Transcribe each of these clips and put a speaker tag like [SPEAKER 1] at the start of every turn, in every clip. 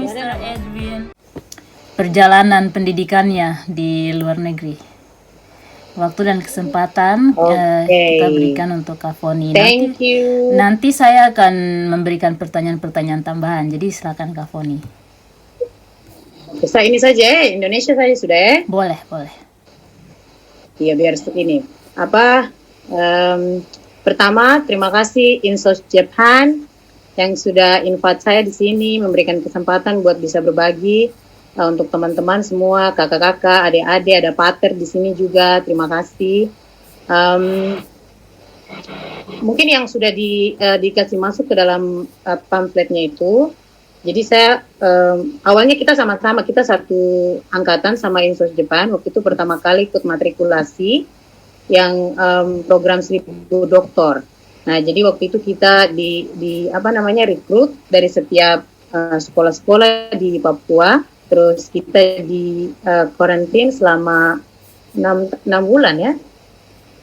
[SPEAKER 1] Mr. Edwin perjalanan pendidikannya di luar negeri. Waktu dan kesempatan kita berikan untuk Kak Foni.
[SPEAKER 2] Thank you.
[SPEAKER 1] Nanti saya akan memberikan pertanyaan-pertanyaan tambahan. Jadi silakan Kak Foni.
[SPEAKER 2] Bisa ini saja, Indonesia saja sudah ya?
[SPEAKER 1] Boleh.
[SPEAKER 2] Iya, biar ini. Pertama, terima kasih Insos Japan yang sudah invite saya di sini, memberikan kesempatan buat bisa berbagi untuk teman-teman semua, kakak-kakak, adik-adik, ada pater di sini juga. Terima kasih. Mungkin yang sudah dikasih masuk ke dalam pamfletnya itu. Jadi saya awalnya kita sama-sama, kita satu angkatan sama Insos Japan. Waktu itu pertama kali ikut matrikulasi yang program 1000 doktor. Nah, jadi waktu itu kita rekrut dari setiap sekolah-sekolah di Papua. Terus kita di karantin selama 6 bulan ya.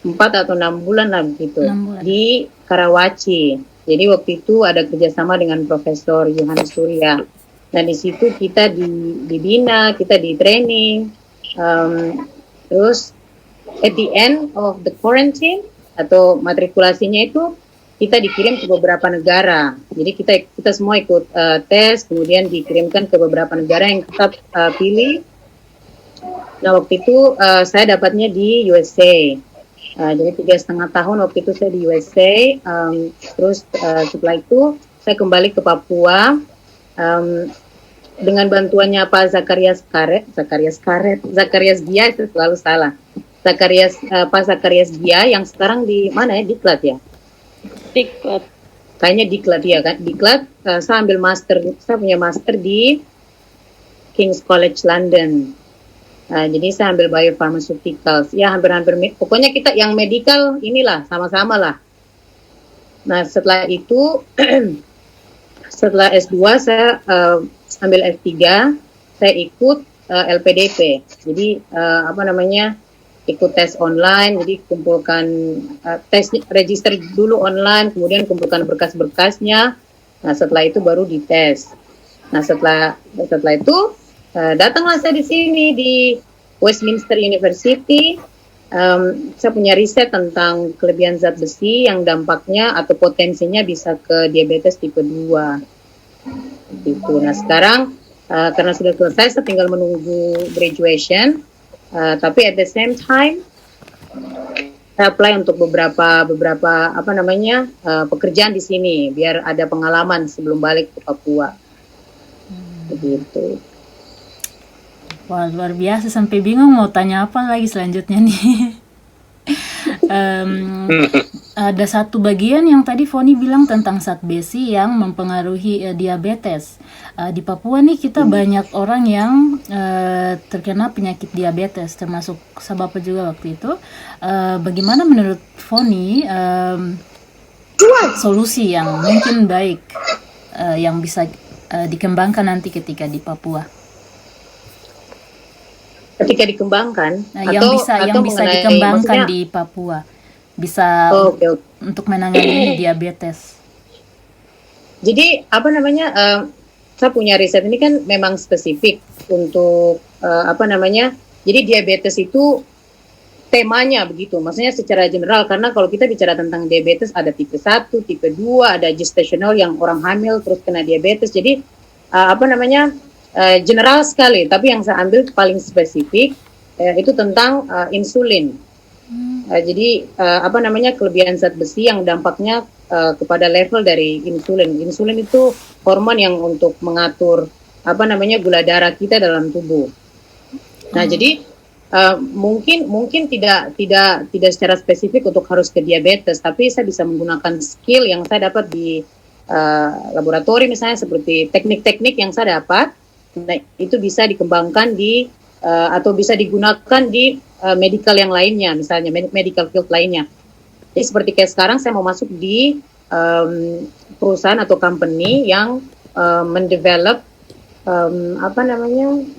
[SPEAKER 2] 4 atau 6 bulan lah begitu. Di Karawaci. Jadi waktu itu ada kerjasama dengan Profesor Yohanes Surya. Dan di situ kita dibina, kita di training. Terus at the end of the quarantine atau matrikulasinya itu kita dikirim ke beberapa negara. Jadi kita semua ikut tes, kemudian dikirimkan ke beberapa negara yang kita pilih. Nah, waktu itu saya dapatnya di USA. Jadi 3,5 tahun waktu itu saya di USA. Terus setelah itu saya kembali ke Papua dengan bantuannya Pak Zakarias Gia, itu selalu salah. Pak Zakarias Gia yang sekarang di mana ya? Diklat ya? Diklat. Kayaknya Diklat ya kan? Diklat. Saya ambil master, saya punya master di King's College London. Jadi saya ambil biopharmaceuticals. Ya hampir-hampir, pokoknya kita yang medical inilah sama-sama lah. Nah setelah itu, setelah S2 saya ambil S3, saya ikut LPDP. Jadi ikut tes online, jadi kumpulkan tes, register dulu online, kemudian kumpulkan berkas-berkasnya. Nah setelah itu baru dites. Nah setelah itu datanglah saya di sini di Westminster University. Saya punya riset tentang kelebihan zat besi yang dampaknya atau potensinya bisa ke diabetes tipe 2. Gitu. Nah sekarang karena sudah selesai, saya tinggal menunggu graduation. Tapi at the same time saya apply untuk beberapa pekerjaan di sini biar ada pengalaman sebelum balik ke Papua. Begitu.
[SPEAKER 1] Wah, luar biasa, sampai bingung mau tanya apa lagi selanjutnya nih. Ada satu bagian yang tadi Foni bilang tentang zat besi yang mempengaruhi diabetes. Di Papua nih kita banyak orang yang terkena penyakit diabetes, termasuk Sabapa juga waktu itu. Bagaimana menurut Foni solusi yang mungkin baik yang bisa dikembangkan nanti ketika di Papua?
[SPEAKER 2] Ketika dikembangkan
[SPEAKER 1] yang bisa dikembangkan di Papua, bisa untuk menangani diabetes.
[SPEAKER 2] Jadi saya punya riset ini kan memang spesifik untuk jadi diabetes itu temanya begitu, maksudnya secara general, karena kalau kita bicara tentang diabetes ada tipe 1, tipe 2, ada gestational yang orang hamil terus kena diabetes. Jadi general sekali, tapi yang saya ambil paling spesifik itu tentang insulin. Jadi kelebihan zat besi yang dampaknya kepada level dari insulin. Insulin itu hormon yang untuk mengatur gula darah kita dalam tubuh. Nah, jadi mungkin tidak secara spesifik untuk harus ke diabetes, tapi saya bisa menggunakan skill yang saya dapat di laboratorium misalnya, seperti teknik-teknik yang saya dapat. Nah, itu bisa dikembangkan atau bisa digunakan di medical yang lainnya, misalnya medical field lainnya. Jadi seperti kayak sekarang saya mau masuk di perusahaan atau company yang mendevelop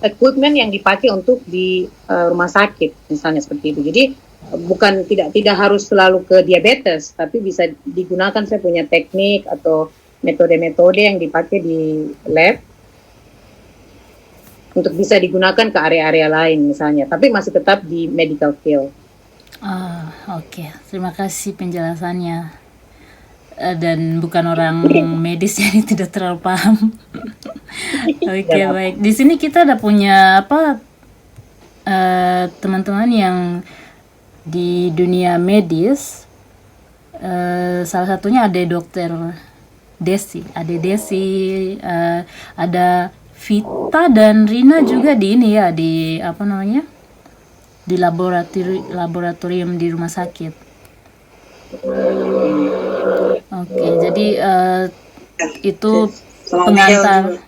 [SPEAKER 2] equipment yang dipakai untuk di rumah sakit, misalnya seperti itu. Jadi bukan tidak harus selalu ke diabetes, tapi bisa digunakan, saya punya teknik atau metode-metode yang dipakai di lab untuk bisa digunakan ke area-area lain misalnya, tapi masih tetap di medical field.
[SPEAKER 1] Oke. Terima kasih penjelasannya. Dan bukan orang medis jadi tidak terlalu paham. Oke, baik. Di sini kita ada punya teman-teman yang di dunia medis. Salah satunya ada Dokter Desi, ada Vita dan Rina juga di ini ya, di di laboratorium di rumah sakit. Oke, jadi itu pengantar.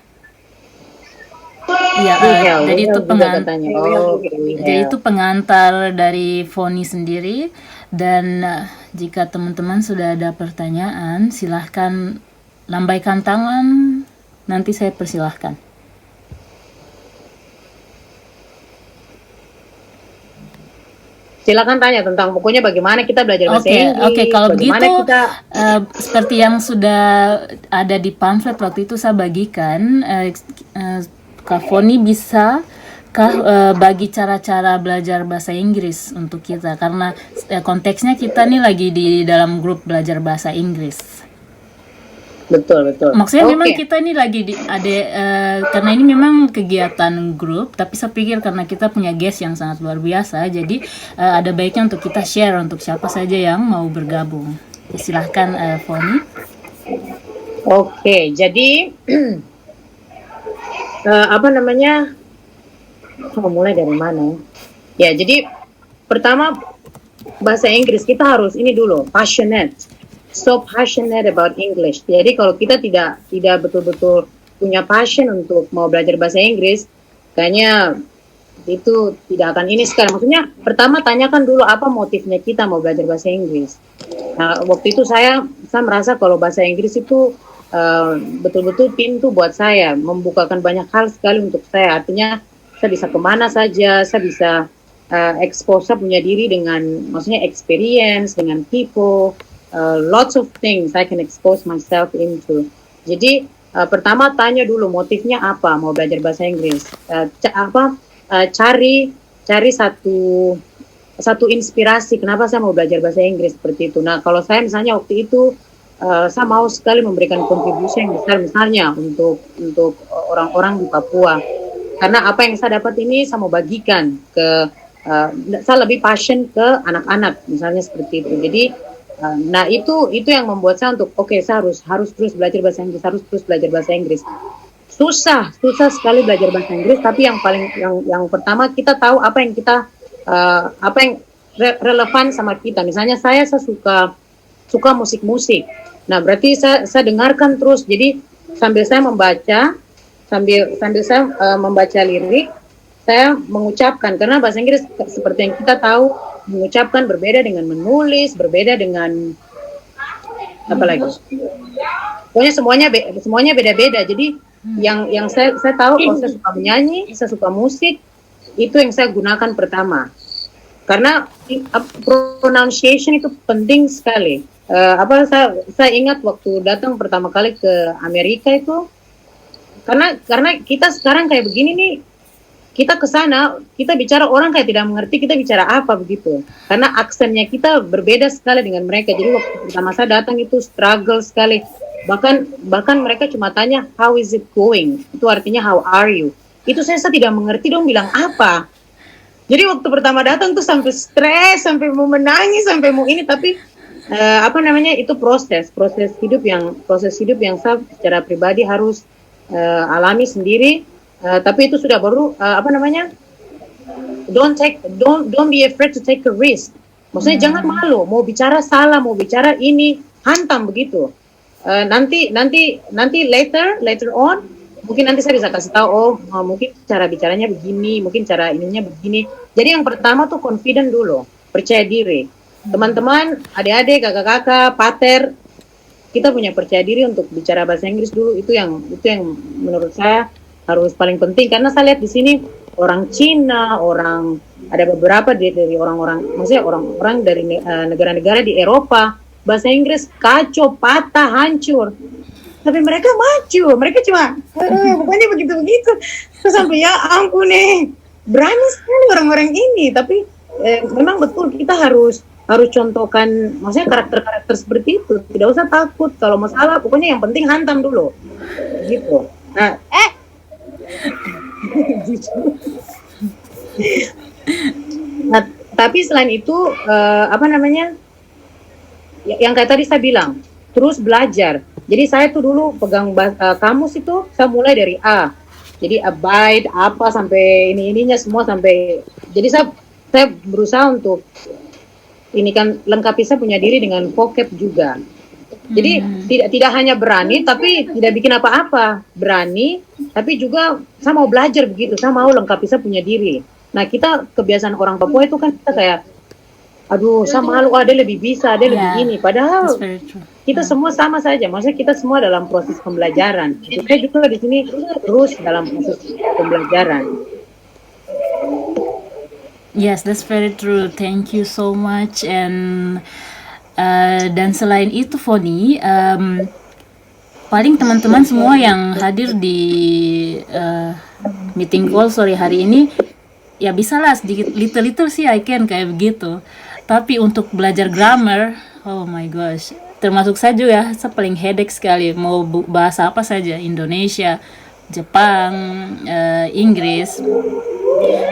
[SPEAKER 1] Iya, jadi itu jadi itu pengantar dari Foni sendiri. Dan jika teman-teman sudah ada pertanyaan, silahkan lambaikan tangan, nanti saya persilahkan.
[SPEAKER 2] Silakan tanya tentang pokoknya bagaimana kita belajar bahasa Inggris.
[SPEAKER 1] Oke, kalau begitu seperti yang sudah ada di pamflet waktu itu saya bagikan, Kak Foni bisa bagi cara-cara belajar bahasa Inggris untuk kita, karena konteksnya kita nih lagi di dalam grup belajar bahasa Inggris.
[SPEAKER 2] Betul.
[SPEAKER 1] Maksudnya memang kita ini lagi karena ini memang kegiatan grup, tapi saya pikir karena kita punya guest yang sangat luar biasa, jadi ada baiknya untuk kita share untuk siapa saja yang mau bergabung. Silahkan Foni.
[SPEAKER 2] Oke, jadi mulai dari mana? Ya, jadi pertama bahasa Inggris kita harus ini dulu, passionate. So passionate about English. Jadi kalau kita tidak betul-betul punya passion untuk mau belajar bahasa Inggris, kayaknya itu tidak akan ini sekarang. Maksudnya pertama tanyakan dulu apa motifnya kita mau belajar bahasa Inggris. Nah, waktu itu saya merasa kalau bahasa Inggris itu betul-betul pintu buat saya, membukakan banyak hal sekali untuk saya. Artinya saya bisa kemana saja, saya bisa expose punya diri dengan, maksudnya experience dengan people. Lots of things I can expose myself into. Jadi pertama tanya dulu motifnya apa mau belajar bahasa Inggris. Cari satu inspirasi kenapa saya mau belajar bahasa Inggris seperti itu. Nah kalau saya misalnya waktu itu saya mau sekali memberikan kontribusi yang besar misalnya untuk orang-orang di Papua. Karena apa yang saya dapat ini saya mau bagikan ke saya lebih passion ke anak-anak misalnya seperti itu. Jadi nah itu yang membuat saya untuk saya harus terus belajar bahasa Inggris, susah sekali belajar bahasa Inggris, tapi yang pertama kita tahu apa yang relevan sama kita. Misalnya saya suka musik, nah berarti saya dengarkan terus, jadi sambil saya membaca lirik, saya mengucapkan, karena bahasa Inggris seperti yang kita tahu mengucapkan berbeda dengan menulis, berbeda dengan apa lagi. Pokoknya semuanya beda-beda. Jadi yang saya tahu kalau saya suka menyanyi, saya suka musik, itu yang saya gunakan pertama. Karena pronunciation itu penting sekali. Saya ingat waktu datang pertama kali ke Amerika itu, karena kita sekarang kayak begini nih, kita ke sana, kita bicara orang kayak tidak mengerti kita bicara apa begitu. Karena aksennya kita berbeda sekali dengan mereka. Jadi waktu pertama saya datang itu struggle sekali. Bahkan mereka cuma tanya, how is it going? Itu artinya how are you? Itu saya tidak mengerti dong bilang apa. Jadi waktu pertama datang tuh sampai stres, sampai mau menangis, sampai mau ini. Tapi itu proses hidup yang saya secara pribadi harus alami sendiri. Tapi itu sudah baru don't be afraid to take a risk. Maksudnya jangan malu, mau bicara salah, mau bicara ini, hantam begitu. Nanti later on mungkin nanti saya bisa kasih tahu, mungkin cara bicaranya begini, mungkin cara ininya begini. Jadi yang pertama tuh confident dulu, percaya diri. Teman-teman, adik-adik, kakak-kakak, pater, kita punya percaya diri untuk bicara bahasa Inggris dulu. Itu yang menurut saya harus paling penting, karena saya lihat di sini orang Cina, ada beberapa dari orang-orang, maksudnya orang-orang dari negara-negara di Eropa, bahasa Inggris kacau, patah, hancur. Tapi mereka maju, mereka cuma pokoknya begitu-begitu. So Saya sampai ya ampun nih, berani sekali orang-orang ini. Tapi memang betul kita harus contohkan, maksudnya karakter-karakter seperti itu. Tidak usah takut kalau masalah, pokoknya yang penting hantam dulu, gitu. Nah, nah, tapi selain itu apa namanya? Yang kayak tadi saya bilang, terus belajar. Jadi saya tuh dulu pegang kamus itu, saya mulai dari A. Jadi abide apa sampai ininya semua sampai. Jadi saya berusaha untuk ini kan lengkapi saya punya diri dengan vocab juga. Jadi tidak hanya berani tapi tidak bikin apa-apa. Berani tapi juga saya mau belajar begitu. Saya mau lengkapi saya punya diri. Nah, kita kebiasaan orang Papua itu kan kita kayak aduh, saya malu, dia lebih bisa, dia lebih gini. Padahal kita semua sama saja. Maksudnya kita semua dalam proses pembelajaran. Saya juga di sini terus dalam proses pembelajaran.
[SPEAKER 1] Yes, that's very true. Thank you so much. And dan selain itu, Foni, paling teman-teman semua yang hadir di meeting call sore hari ini, ya bisalah sedikit little sih I can kayak begitu. Tapi untuk belajar grammar, oh my gosh, termasuk saya juga, saya paling headache sekali. Mau bahasa apa saja, Indonesia, Jepang, Inggris.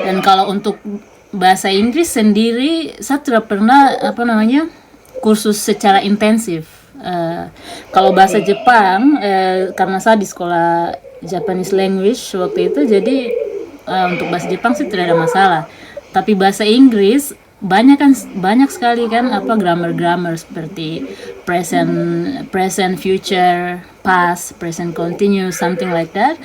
[SPEAKER 1] Dan kalau untuk bahasa Inggris sendiri, saya tidak pernah kursus secara intensif. Kalau bahasa Jepang, karena saya di sekolah Japanese language waktu itu, jadi untuk bahasa Jepang sih tidak ada masalah. Tapi bahasa Inggris banyak sekali kan grammar seperti present future, past, present continuous, something like that.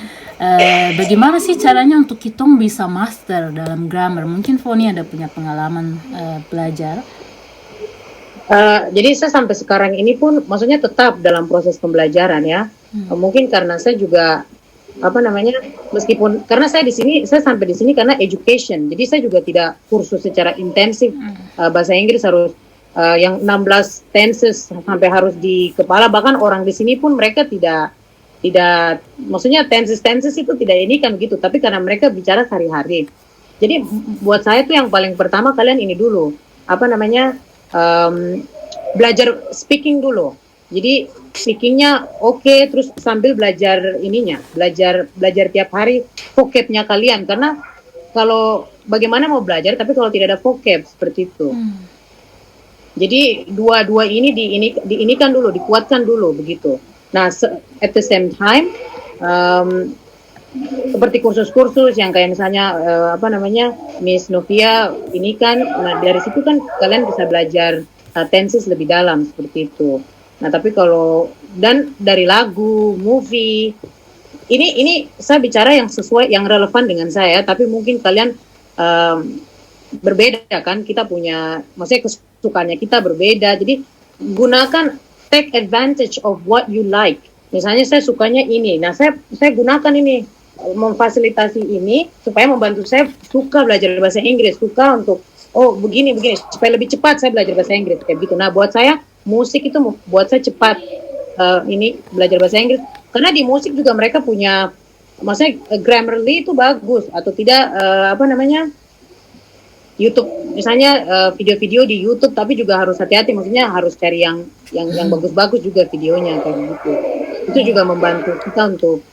[SPEAKER 1] Bagaimana sih caranya untuk kita bisa master dalam grammar? Mungkin Foni ada punya pengalaman belajar.
[SPEAKER 2] Jadi saya sampai sekarang ini pun maksudnya tetap dalam proses pembelajaran ya. Mungkin karena saya juga meskipun karena saya sampai di sini karena education. Jadi saya juga tidak kursus secara intensif bahasa Inggris harus yang 16 tenses sampai harus di kepala. Bahkan orang di sini pun mereka tidak maksudnya tenses itu tidak ini kan gitu. Tapi karena mereka bicara sehari-hari. Jadi buat saya tuh yang paling pertama kalian ini dulu belajar speaking dulu. Jadi speakingnya oke, terus sambil belajar belajar tiap hari vocabnya kalian, karena kalau bagaimana mau belajar tapi kalau tidak ada vocab seperti itu. Jadi dua ini diinikan dulu, dikuatkan dulu begitu. Nah, at the same time seperti kursus-kursus yang kayak misalnya Miss Novia ini kan, nah dari situ kan kalian bisa belajar tenses lebih dalam seperti itu. Nah, tapi kalau dan dari lagu, movie, ini saya bicara yang sesuai, yang relevan dengan saya, tapi mungkin kalian berbeda kan, kita punya, maksudnya kesukaannya kita berbeda, jadi gunakan, take advantage of what you like. Misalnya saya sukanya ini, nah saya gunakan ini, memfasilitasi ini supaya membantu saya suka belajar bahasa Inggris, suka untuk begini supaya lebih cepat saya belajar bahasa Inggris kayak gitu. Nah, buat saya musik itu buat saya cepat ini belajar bahasa Inggris, karena di musik juga mereka punya, maksudnya Grammarly itu bagus atau tidak YouTube misalnya video-video di YouTube, tapi juga harus hati-hati, maksudnya harus cari yang bagus-bagus juga videonya kayak gitu. Itu juga membantu kita untuk.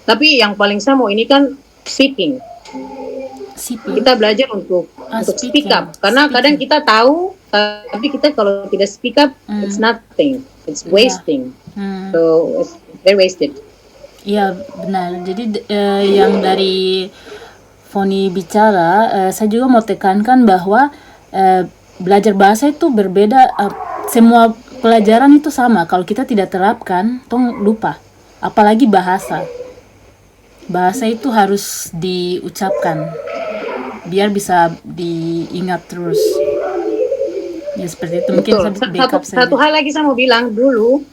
[SPEAKER 2] Tapi yang paling saya mau ini kan speaking. Kita belajar untuk speak up, karena kadang kita tahu tapi kita kalau tidak speak up it's nothing, it's wasting. So it's very wasted.
[SPEAKER 1] Iya, benar. Jadi yang dari Foni bicara, saya juga mau tekankan bahwa belajar bahasa itu berbeda. Semua pelajaran itu sama, kalau kita tidak terapkan tong lupa. Apalagi bahasa itu harus diucapkan biar bisa diingat terus. Ya seperti itu. Mungkin
[SPEAKER 2] satu hal lagi saya mau bilang, dulu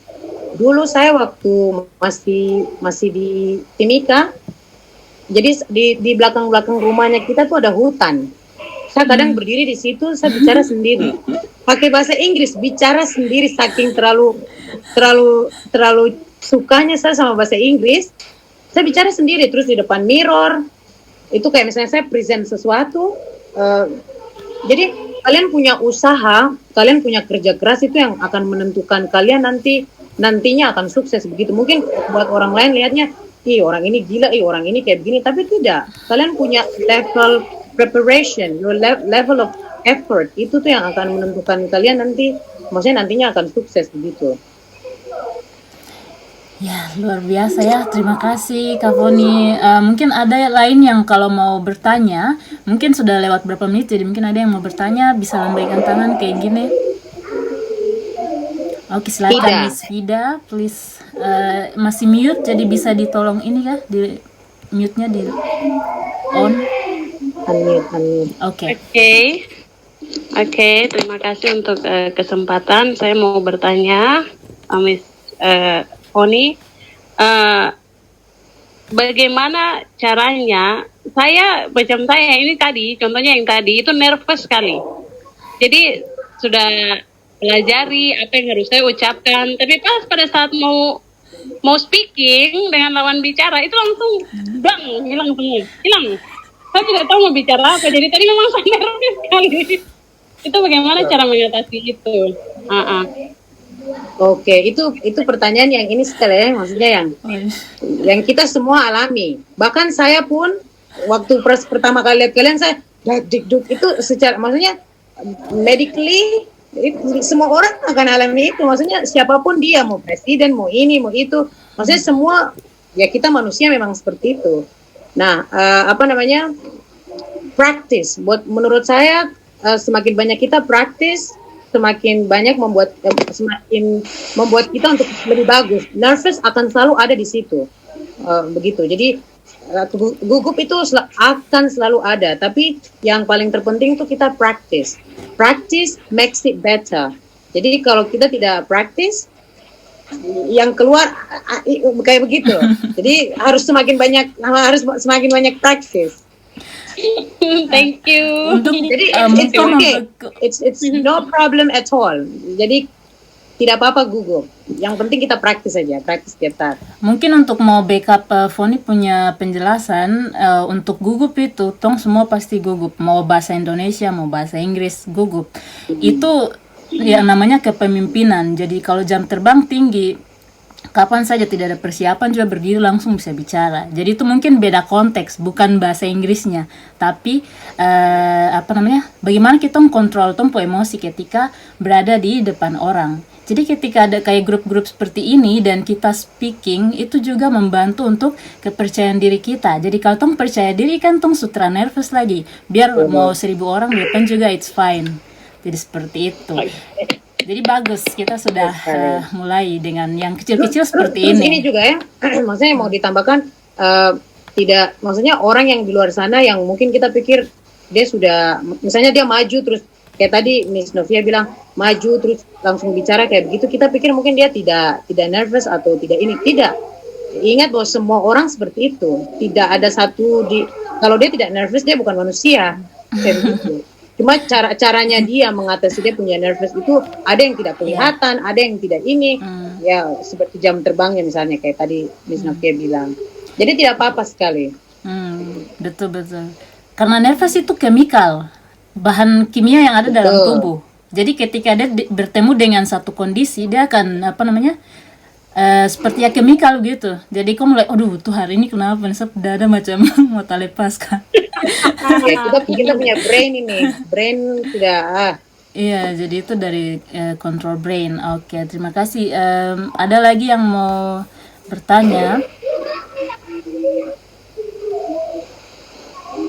[SPEAKER 2] saya waktu masih di Timika, jadi di belakang rumahnya kita tuh ada hutan. Saya kadang berdiri di situ, saya bicara sendiri, pakai bahasa Inggris, bicara sendiri, saking terlalu sukanya saya sama bahasa Inggris. Saya bicara sendiri, terus di depan mirror, itu kayak misalnya saya present sesuatu, jadi kalian punya usaha, kalian punya kerja keras itu yang akan menentukan kalian nantinya akan sukses begitu. Mungkin buat orang lain lihatnya, ih orang ini gila, ih orang ini kayak begini, tapi tidak. Kalian punya level preparation, your level of effort itu tuh yang akan menentukan kalian maksudnya nantinya akan sukses begitu.
[SPEAKER 1] Ya, luar biasa ya. Terima kasih Kak Foni. Mungkin ada lain yang kalau mau bertanya, mungkin sudah lewat berapa menit, jadi mungkin ada yang mau bertanya, bisa lambaikan tangan kayak gini. Oke, silakan
[SPEAKER 2] Tidak.
[SPEAKER 1] Miss Vida, please. Masih mute, jadi bisa ditolong ini ya, di mute-nya di on.
[SPEAKER 2] Unmute.
[SPEAKER 1] Oke.
[SPEAKER 3] Oke, terima kasih untuk kesempatan. Saya mau bertanya, Miss Foni, bagaimana caranya? Saya ini tadi, contohnya yang tadi itu nervous sekali. Jadi sudah pelajari apa yang harus saya ucapkan, tapi pas pada saat mau speaking dengan lawan bicara itu langsung hilang semua, hilang. Saya tidak tahu mau bicara apa, jadi tadi memang saya nervous sekali. Itu bagaimana cara mengatasi itu?
[SPEAKER 2] Oke, itu pertanyaan yang ini sekali ya, maksudnya yang kita semua alami. Bahkan saya pun waktu pertama kali lihat kalian saya deg-deg itu secara maksudnya medically semua orang akan alami itu. Maksudnya siapapun dia, mau presiden, mau ini, mau itu, maksudnya semua ya kita manusia memang seperti itu. Nah, practice. Menurut saya semakin banyak kita practice, semakin membuat kita untuk lebih bagus. Nervous akan selalu ada di situ, begitu. Jadi gugup itu akan selalu ada, tapi yang paling terpenting itu kita practice. Practice makes it better. Jadi kalau kita tidak practice, yang keluar kayak begitu. Jadi harus semakin banyak practice.
[SPEAKER 3] Thank you.
[SPEAKER 2] Jadi it's no problem at all. Jadi tidak apa-apa gugup. Yang penting kita praktis saja, praktis tiap.
[SPEAKER 1] Mungkin untuk mau backup Foni punya penjelasan untuk gugup itu, tong semua pasti gugup. Mau bahasa Indonesia, mau bahasa Inggris, gugup. Itu yang namanya kepemimpinan. Jadi kalau jam terbang tinggi, kapan saja tidak ada persiapan juga berdiri langsung bisa bicara. Jadi itu mungkin beda konteks, bukan bahasa Inggrisnya, tapi bagaimana kita mengkontrol tempo emosi ketika berada di depan orang. Jadi ketika ada kayak grup-grup seperti ini dan kita speaking, itu juga membantu untuk kepercayaan diri kita. Jadi kalau tong percaya diri kan tong sutra nervous lagi. Biar mau 1000 orang di depan juga it's fine. Jadi seperti itu. Jadi bagus, kita sudah mulai dengan yang kecil-kecil seperti
[SPEAKER 2] terus
[SPEAKER 1] ini.
[SPEAKER 2] Ini juga ya, maksudnya mau ditambahkan, maksudnya orang yang di luar sana yang mungkin kita pikir dia sudah, misalnya dia maju terus, kayak tadi Miss Novia bilang, maju terus langsung bicara kayak begitu, kita pikir mungkin dia tidak nervous atau tidak ini. Tidak. Ingat bahwa semua orang seperti itu. Tidak ada satu, kalau dia tidak nervous, dia bukan manusia. Kayak begitu. Cuma caranya dia mengatasi dia punya nervous itu ada yang tidak kelihatan, ada yang tidak ini, ya seperti jam terbangnya misalnya kayak tadi Miss Novia bilang. Jadi tidak apa-apa sekali.
[SPEAKER 1] Betul. Karena nervous itu chemical, bahan kimia yang ada dalam tubuh. Jadi ketika dia bertemu dengan satu kondisi, dia akan seperti ya chemical gitu. Jadi kau mulai, aduh tuh hari ini kenapa nih, dada macam mau tak lepas kan.
[SPEAKER 2] Ya, kita punya brain sudah
[SPEAKER 1] Iya, jadi itu dari control brain. Oke, terima kasih. Ada lagi yang mau bertanya?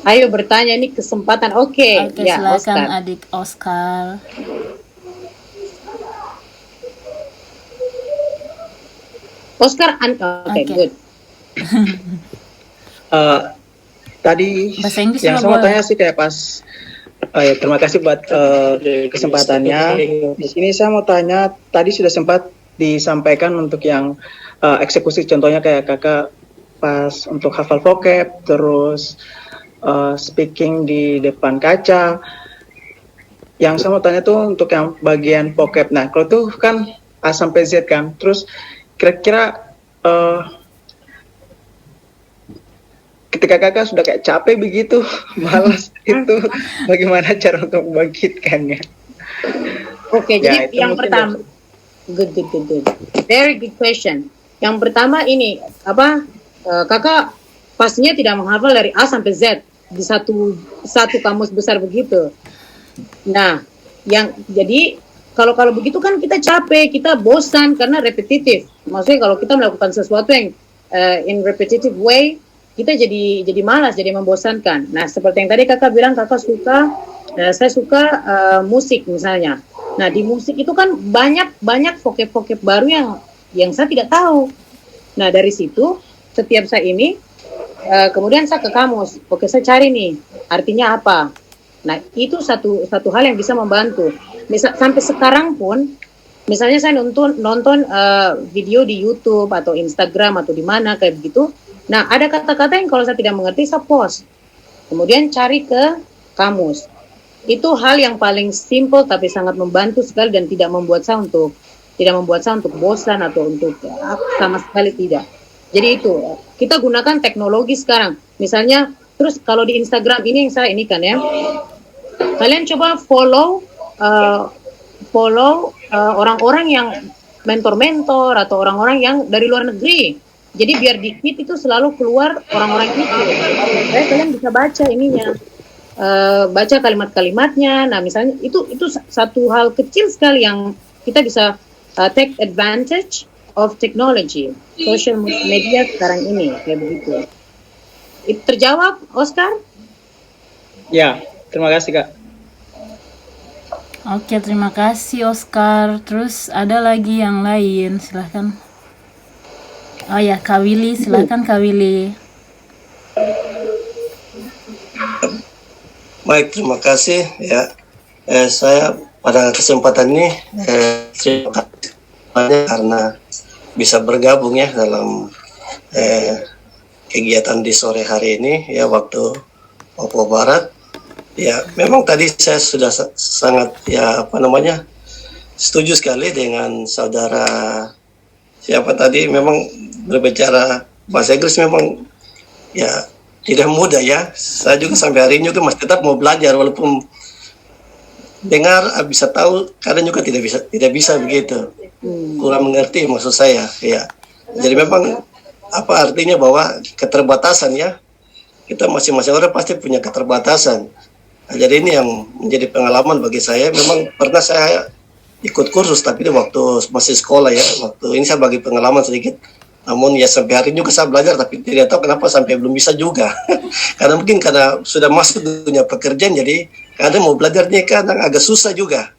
[SPEAKER 2] Ayo bertanya, ini kesempatan. Oke, ya,
[SPEAKER 1] silakan
[SPEAKER 2] Oscar.
[SPEAKER 1] adik Oscar.
[SPEAKER 2] Oscar, good.
[SPEAKER 4] Tadi
[SPEAKER 1] Bahasa Inggris
[SPEAKER 4] yang
[SPEAKER 1] juga
[SPEAKER 4] saya mau
[SPEAKER 1] boleh.
[SPEAKER 4] tanya sih kayak pas terima kasih buat kesempatannya. Di sini saya mau tanya, tadi sudah sempat disampaikan untuk yang eksekusi, contohnya kayak kakak pas untuk hafal vocab, terus speaking di depan kaca. Yang saya mau tanya tuh untuk yang bagian vocab. Nah, kalau tuh kan A sampai Z kan, terus kira-kira ketika kakak sudah kayak capek begitu, malas itu, bagaimana cara untuk membangkitkannya?
[SPEAKER 2] Oke,
[SPEAKER 4] Ya,
[SPEAKER 2] jadi
[SPEAKER 4] itu
[SPEAKER 2] yang
[SPEAKER 4] mungkin
[SPEAKER 2] pertama, good. Very good question. Yang pertama ini kakak pastinya tidak menghafal dari A sampai Z di satu kamus besar begitu. Nah, jadi kalau begitu kan kita capek, kita bosan karena repetitif. Maksudnya kalau kita melakukan sesuatu yang in repetitive way, kita jadi malas, jadi membosankan. Nah, seperti yang tadi kakak bilang, saya suka musik misalnya. Nah, di musik itu kan banyak vocab baru yang saya tidak tahu. Nah, dari situ setiap saya ini kemudian saya ke kamus. Oke, saya cari nih artinya apa. Nah, itu satu hal yang bisa membantu. Sampai sekarang pun, misalnya saya nonton video di YouTube atau Instagram atau di mana kayak begitu. Nah, ada kata-kata yang kalau saya tidak mengerti, saya post. Kemudian cari ke kamus. Itu hal yang paling simple tapi sangat membantu sekali dan tidak membuat saya untuk bosan atau untuk sama sekali tidak. Jadi itu kita gunakan teknologi sekarang. Misalnya, terus kalau di Instagram ini yang saya ini kan ya, kalian coba follow orang-orang yang mentor atau orang-orang yang dari luar negeri. Jadi biar di feed itu selalu keluar orang-orang itu. Kalian bisa baca ininya, baca kalimat-kalimatnya. Nah, misalnya itu satu hal kecil sekali yang kita bisa take advantage of technology, social media sekarang ini kayak begitu. Itu terjawab, Oscar?
[SPEAKER 4] Ya, terima kasih Kak.
[SPEAKER 1] Oke, terima kasih Oscar. Terus ada lagi yang lain, silahkan. Oh ya, Kak Willy, silahkan Kak Willy.
[SPEAKER 5] Baik, terima kasih ya. Saya pada kesempatan ini terima kasih banyak karena bisa bergabung ya dalam kegiatan di sore hari ini ya waktu Papua Barat. Ya, memang tadi saya sudah sangat setuju sekali dengan saudara siapa tadi, memang berbicara bahasa Inggris memang ya tidak mudah ya. Saya juga sampai hari ini juga masih tetap mau belajar walaupun dengar bisa tahu, kadang juga tidak bisa begitu. Kurang mengerti maksud saya ya. Jadi memang apa artinya bahwa keterbatasan ya. Kita masing-masing orang pasti punya keterbatasan. Nah, jadi ini yang menjadi pengalaman bagi saya. Memang pernah saya ikut kursus tapi waktu masih sekolah ya. Waktu ini saya bagi pengalaman sedikit. Namun ya sampai hari ini juga saya belajar tapi tidak tahu kenapa sampai belum bisa juga. Karena mungkin karena sudah masuk dunia pekerjaan jadi kadang mau belajarnya kadang agak susah juga.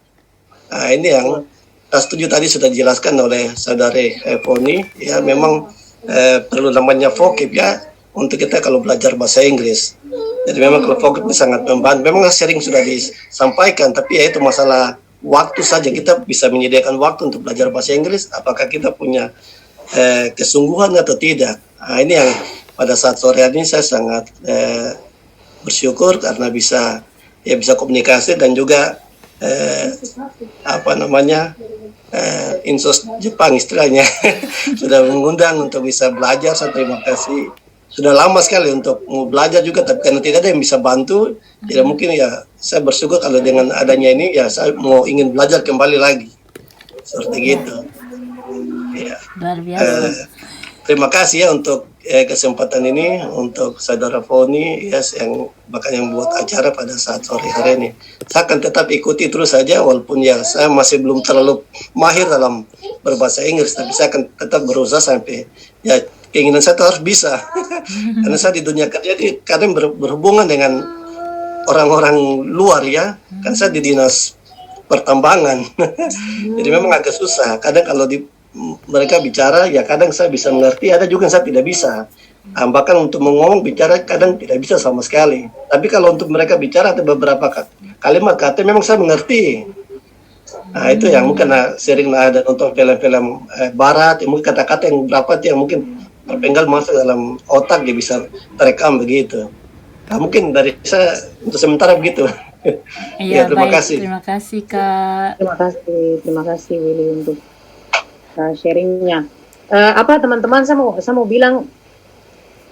[SPEAKER 5] Nah, ini yang saya setuju tadi sudah dijelaskan oleh saudari Foni ya, memang perlu namanya vocab ya untuk kita kalau belajar bahasa Inggris. Jadi memang kalau vocab ini sangat membantu. Memang sering sudah disampaikan tapi ya itu masalah waktu saja, kita bisa menyediakan waktu untuk belajar bahasa Inggris, apakah kita punya kesungguhan atau tidak. Nah, ini yang pada saat sore hari ini saya sangat bersyukur karena bisa komunikasi dan juga Insos Jepang istilahnya sudah mengundang untuk bisa belajar. Saya terima kasih. Sudah lama sekali untuk mau belajar juga, tapi karena tidak ada yang bisa bantu, tidak mungkin ya. Saya bersyukur kalau dengan adanya ini ya saya mau ingin belajar kembali lagi seperti gitu. Ya.
[SPEAKER 1] Luar biasa.
[SPEAKER 5] Terima kasih ya untuk kesempatan ini, untuk saudara Foni ya yang buat acara pada saat sore hari ini. Saya akan tetap ikuti terus saja walaupun ya saya masih belum terlalu mahir dalam berbahasa Inggris, tapi saya akan tetap berusaha sampai ya keinginan saya harus bisa. Karena saya di dunia kerja ini kadang berhubungan dengan orang-orang luar ya. Kan saya di dinas pertambangan. Jadi memang agak susah. Kadang kalau mereka bicara ya kadang saya bisa mengerti, ada juga yang saya tidak bisa. Bahkan untuk ngomong bicara kadang tidak bisa sama sekali. Tapi kalau untuk mereka bicara ada beberapa kalimat kata memang saya mengerti. Nah itu yang mungkin sering ada nonton film-film barat, mungkin kata-kata yang berapa yang mungkin terpenggal masuk dalam otak, dia bisa terekam begitu. Nah, mungkin dari saya untuk sementara begitu.
[SPEAKER 1] Iya,
[SPEAKER 5] ya, terima
[SPEAKER 1] baik.
[SPEAKER 5] kasih.
[SPEAKER 1] Terima kasih Kak.
[SPEAKER 2] Terima kasih Willy untuk sharingnya. Teman-teman, saya mau bilang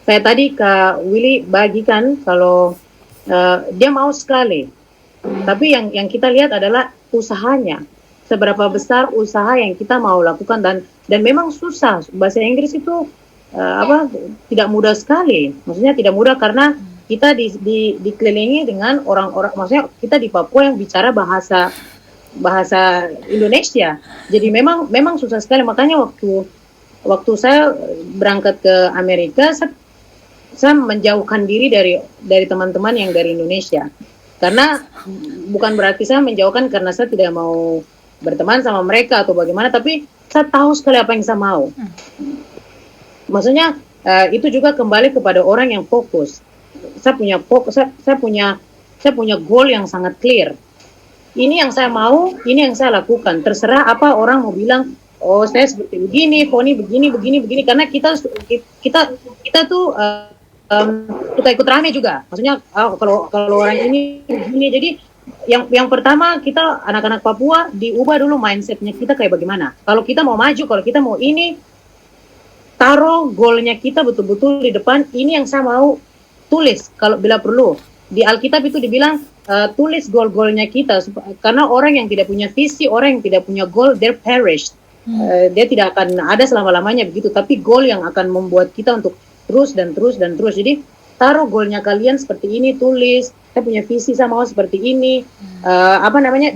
[SPEAKER 2] saya tadi Kak Willy bagikan kalau dia mau sekali, tapi yang kita lihat adalah usahanya, seberapa besar usaha yang kita mau lakukan, dan memang susah. Bahasa Inggris itu tidak mudah sekali, maksudnya tidak mudah karena kita dikelilingi dengan orang-orang, maksudnya kita di Papua yang bicara bahasa Indonesia, jadi memang susah sekali. Makanya waktu saya berangkat ke Amerika, saya menjauhkan diri dari teman-teman yang dari Indonesia, karena bukan berarti saya menjauhkan karena saya tidak mau berteman sama mereka atau bagaimana, tapi saya tahu sekali apa yang saya mau. Maksudnya itu juga kembali kepada orang yang fokus. Saya punya goal yang sangat clear. Ini yang saya mau, ini yang saya lakukan. Terserah apa orang mau bilang, oh saya seperti begini, Foni begini, karena kita tuh kita ikut rame juga. Maksudnya kalau orang ini begini, jadi yang pertama kita anak-anak Papua diubah dulu mindsetnya kita kayak bagaimana. Kalau kita mau maju, kalau kita mau ini, taruh goalnya kita betul-betul di depan. Ini yang saya mau, tulis kalau bila perlu. Di Alkitab itu dibilang tulis goal-goalnya kita, karena orang yang tidak punya visi, orang yang tidak punya goal, they're perished. Dia tidak akan ada selama-lamanya begitu, tapi goal yang akan membuat kita untuk terus dan terus dan terus. Jadi taruh goalnya kalian seperti ini, tulis, saya punya visi, saya mau seperti ini,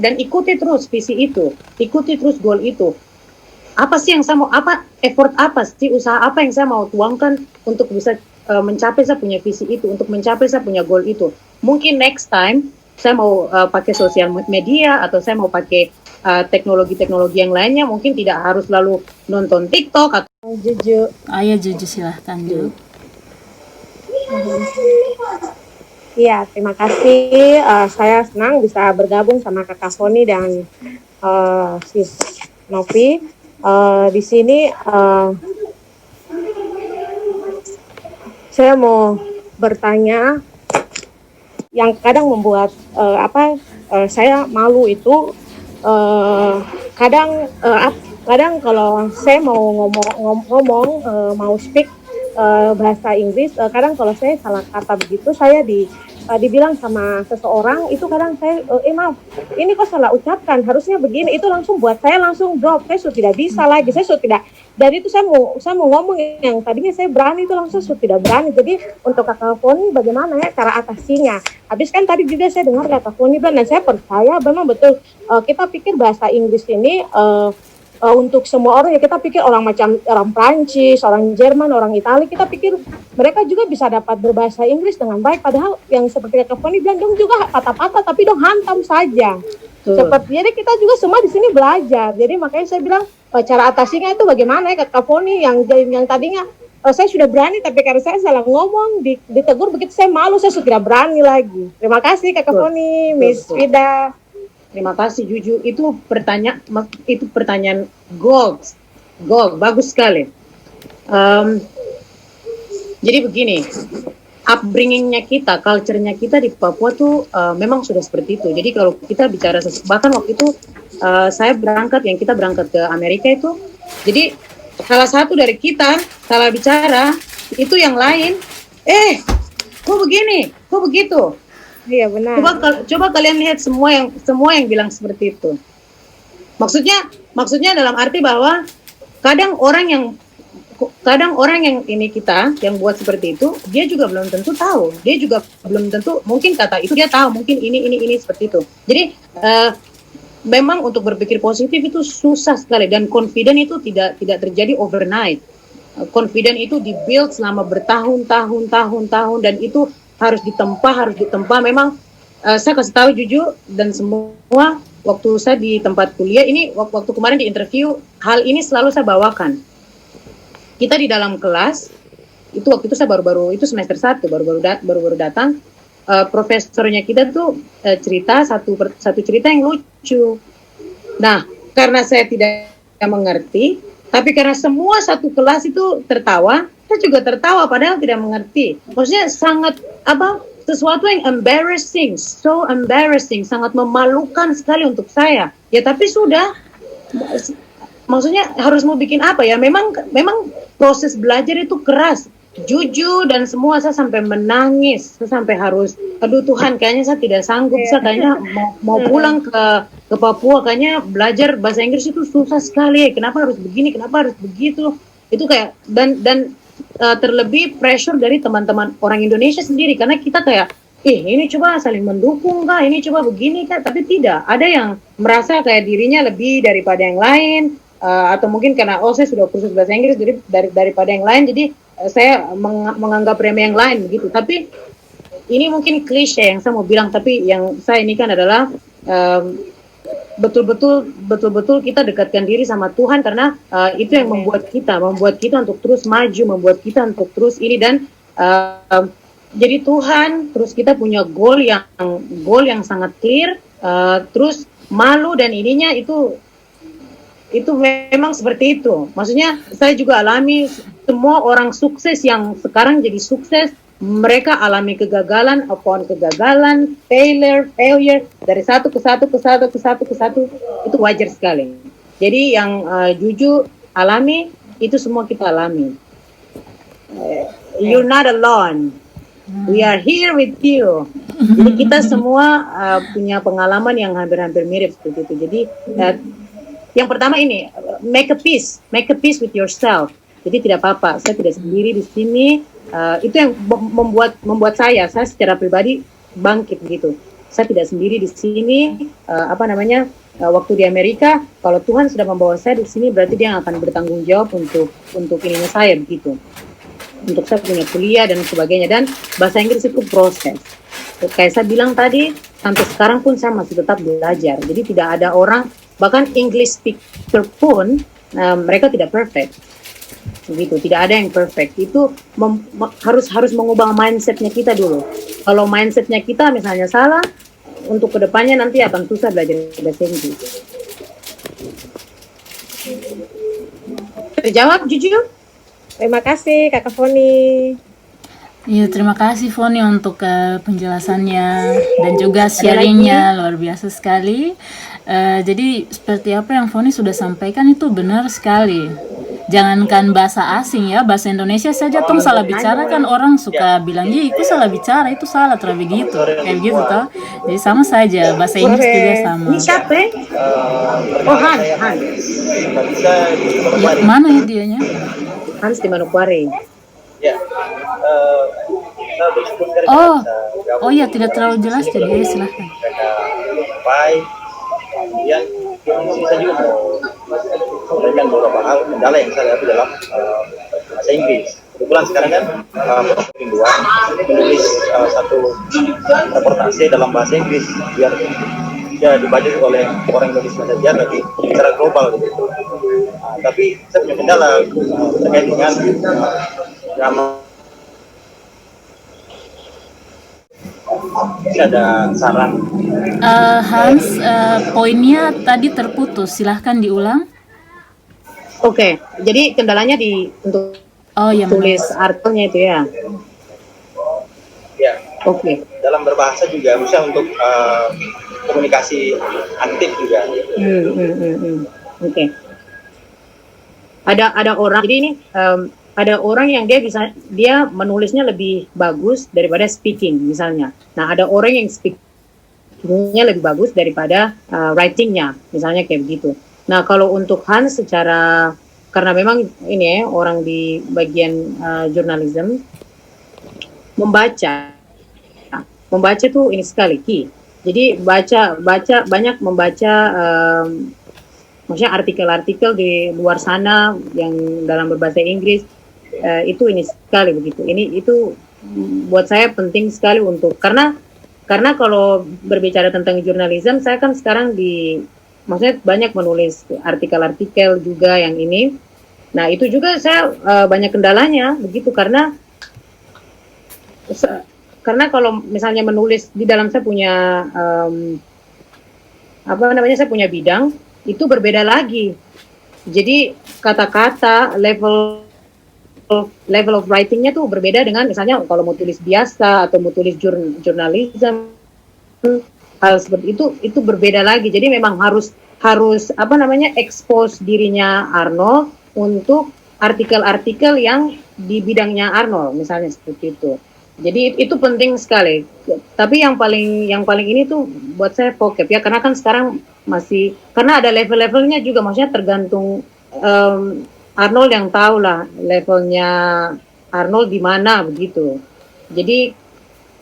[SPEAKER 2] dan ikuti terus visi itu, ikuti terus goal itu. Apa sih yang saya mau, effort apa sih, usaha apa yang saya mau tuangkan untuk bisa mencapai saya punya visi itu, untuk mencapai saya punya goal itu. Mungkin next time saya mau pakai sosial media, atau saya mau pakai teknologi-teknologi yang lainnya, mungkin tidak harus lalu nonton TikTok atau
[SPEAKER 1] Juju. Ayo Juju, silahkan Ju.
[SPEAKER 6] Iya, terima kasih. Saya senang bisa bergabung sama Kakak Foni dan Sis Novi. Di sini saya mau bertanya yang kadang membuat saya malu itu, kadang kalau saya mau ngomong mau speak bahasa Inggris, kadang kalau saya salah kata begitu, saya dibilang sama seseorang itu, kadang saya maaf, ini kok salah ucapkan, harusnya begini, itu langsung buat saya langsung drop, saya sudah tidak bisa lagi, saya sudah tidak. Dari itu saya mau ngomong yang tadinya saya berani, itu langsung sudah tidak berani. Jadi untuk Kakak Foni bagaimana ya cara atasinya? Habis kan tadi juga saya dengar Kakak Foni bilang, dan saya percaya memang betul, kita pikir bahasa Inggris ini untuk semua orang, ya kita pikir orang macam orang Prancis, orang Jerman, orang Italia, kita pikir mereka juga bisa dapat berbahasa Inggris dengan baik, padahal yang seperti Kakak Foni bilang, dong juga patah-patah tapi dong hantam saja. Jadi kita juga semua di sini belajar. Jadi makanya saya bilang cara atasinya itu bagaimana ya Kakak Foni, yang tadinya saya sudah berani, tapi karena saya salah ngomong, ditegur begitu, saya malu, saya sudah tidak berani lagi. Terima kasih Kakak Foni, Miss Vida.
[SPEAKER 2] Terima kasih Juju. Itu pertanyaan gold, bagus sekali. Jadi begini, upbringingnya kita, culture-nya kita di Papua tuh memang sudah seperti itu. Jadi kalau kita bicara, bahkan waktu itu kita berangkat ke Amerika itu, jadi salah satu dari kita salah bicara, itu yang lain, kok begini, kok begitu.
[SPEAKER 6] Iya benar.
[SPEAKER 2] Coba kalian lihat semua yang bilang seperti itu. Maksudnya dalam arti bahwa kadang orang yang ini kita yang buat seperti itu, dia juga belum tentu tahu. Dia juga belum tentu, mungkin kata itu dia tahu, mungkin ini seperti itu. Jadi memang untuk berpikir positif itu susah sekali, dan confident itu tidak terjadi overnight. Confident itu dibuild selama bertahun-tahun, dan itu harus ditempa. Memang saya kasih tahu jujur, dan semua waktu saya di tempat kuliah ini, waktu kemarin di interview, hal ini selalu saya bawakan. Kita di dalam kelas itu, waktu itu saya baru itu semester 1, baru datang, profesornya kita tuh cerita satu cerita yang lucu. Nah, karena saya tidak mengerti, tapi karena semua satu kelas itu tertawa, saya juga tertawa padahal tidak mengerti. Maksudnya sangat sesuatu yang embarrassing, so embarrassing, sangat memalukan sekali untuk saya. Ya tapi sudah, maksudnya harus mau bikin apa ya? Memang proses belajar itu keras. jujur dan semua, saya sampai menangis, saya sampai harus, aduh Tuhan, kayaknya saya tidak sanggup, saya kayaknya mau pulang ke Papua, kayaknya belajar bahasa Inggris itu susah sekali, kenapa harus begini, kenapa harus begitu, itu kayak dan terlebih pressure dari teman-teman orang Indonesia sendiri, karena kita kayak, ini coba saling mendukung kah, ini coba begini kah, tapi tidak, ada yang merasa kayak dirinya lebih daripada yang lain, atau mungkin karena saya sudah kursus bahasa Inggris jadi daripada yang lain, jadi saya menganggap remeh yang lain begitu. Tapi ini mungkin klise yang saya mau bilang, tapi yang saya ini kan adalah betul-betul kita dekatkan diri sama Tuhan, karena itu yang membuat kita untuk terus maju, membuat kita untuk terus ini, dan jadi Tuhan, terus kita punya goal yang sangat clear, terus malu dan ininya itu memang seperti itu. Maksudnya saya juga alami, semua orang sukses yang sekarang jadi sukses, mereka alami kegagalan upon kegagalan, failure, dari satu ke satu, itu wajar sekali. Jadi yang jujur alami, itu semua kita alami. You're not alone. We are here with you. Jadi kita semua punya pengalaman yang hampir-hampir mirip seperti itu. Jadi yang pertama ini, make a peace with yourself. Jadi tidak apa-apa, saya tidak sendiri di sini. Itu yang membuat saya secara pribadi bangkit gitu. Saya tidak sendiri di sini. Waktu di Amerika, kalau Tuhan sudah membawa saya di sini, berarti Dia akan bertanggung jawab untuk ininya saya begitu. Untuk saya punya kuliah dan sebagainya, dan bahasa Inggris itu proses. Kayak saya bilang tadi, sampai sekarang pun saya masih tetap belajar. Jadi tidak ada orang, bahkan English speaker pun mereka tidak perfect, begitu. Tidak ada yang perfect. Itu harus mengubah mindsetnya kita dulu. Kalau mindsetnya kita misalnya salah, untuk kedepannya nanti akan susah belajar bahasa Inggris. Terjawab jujur?
[SPEAKER 6] Terima kasih Kakak Foni.
[SPEAKER 1] Iya, terima kasih Foni untuk penjelasannya dan juga sharingnya, luar biasa sekali. Jadi seperti apa yang Foni sudah sampaikan itu benar sekali. Jangankan bahasa asing ya, bahasa Indonesia saja tong salah bicara kan orang suka bilang, itu salah bicara, itu salah, terlalu begitu, kayak gitu toh. Jadi sama saja, bahasa Inggris juga sama.
[SPEAKER 2] Ini siapa? Oh Han.
[SPEAKER 1] Ya, mana ya dianya?
[SPEAKER 2] Hans di Manokwari.
[SPEAKER 7] Ya,
[SPEAKER 1] Oh ya, tidak terlalu jelas jadi silahkan.
[SPEAKER 7] Baik, kemudian saya juga mau memberikan beberapa hal kendala yang saya hadapi dalam bahasa Inggris. Kebetulan sekarang kan kedua menulis satu reportase dalam bahasa Inggris biar dibaca oleh orang Indonesia saja, tapi secara global gitu. Tapi saya punya kendala terkait dengan drama. Ini ada saran.
[SPEAKER 1] Hans, poinnya tadi terputus, silahkan diulang.
[SPEAKER 2] Oke, jadi kendalanya untuk tulis artikelnya itu ya.
[SPEAKER 7] Ya.
[SPEAKER 2] Oke.
[SPEAKER 7] Dalam berbahasa juga bisa untuk komunikasi aktif juga.
[SPEAKER 2] Oke. Ada orang, jadi ini ada orang yang dia menulisnya lebih bagus daripada speaking misalnya. Nah, ada orang yang speakingnya lebih bagus daripada writingnya, misalnya kayak begitu. Nah, kalau untuk Hans karena memang ini orang di bagian jurnalisme, membaca tuh ini sekali key. Jadi banyak membaca maksudnya artikel-artikel di luar sana yang dalam berbahasa Inggris, itu ini sekali begitu. Itu buat saya penting sekali karena kalau berbicara tentang jurnalisme, saya kan sekarang maksudnya banyak menulis artikel-artikel juga yang ini. Nah, itu juga saya banyak kendalanya begitu, karena kalau misalnya menulis di dalam saya punya saya punya bidang, itu berbeda lagi. Jadi kata-kata level of writing-nya tuh berbeda dengan misalnya kalau mau tulis biasa atau mau tulis jurnalisme, hal seperti itu berbeda lagi. Jadi memang harus expose dirinya Arnold untuk artikel-artikel yang di bidangnya Arnold misalnya seperti itu. Jadi itu penting sekali. Tapi yang paling ini tuh buat saya vocab ya, karena kan sekarang masih karena ada level-levelnya juga, maksudnya tergantung Arnold yang tahu lah levelnya Arnold di mana begitu. Jadi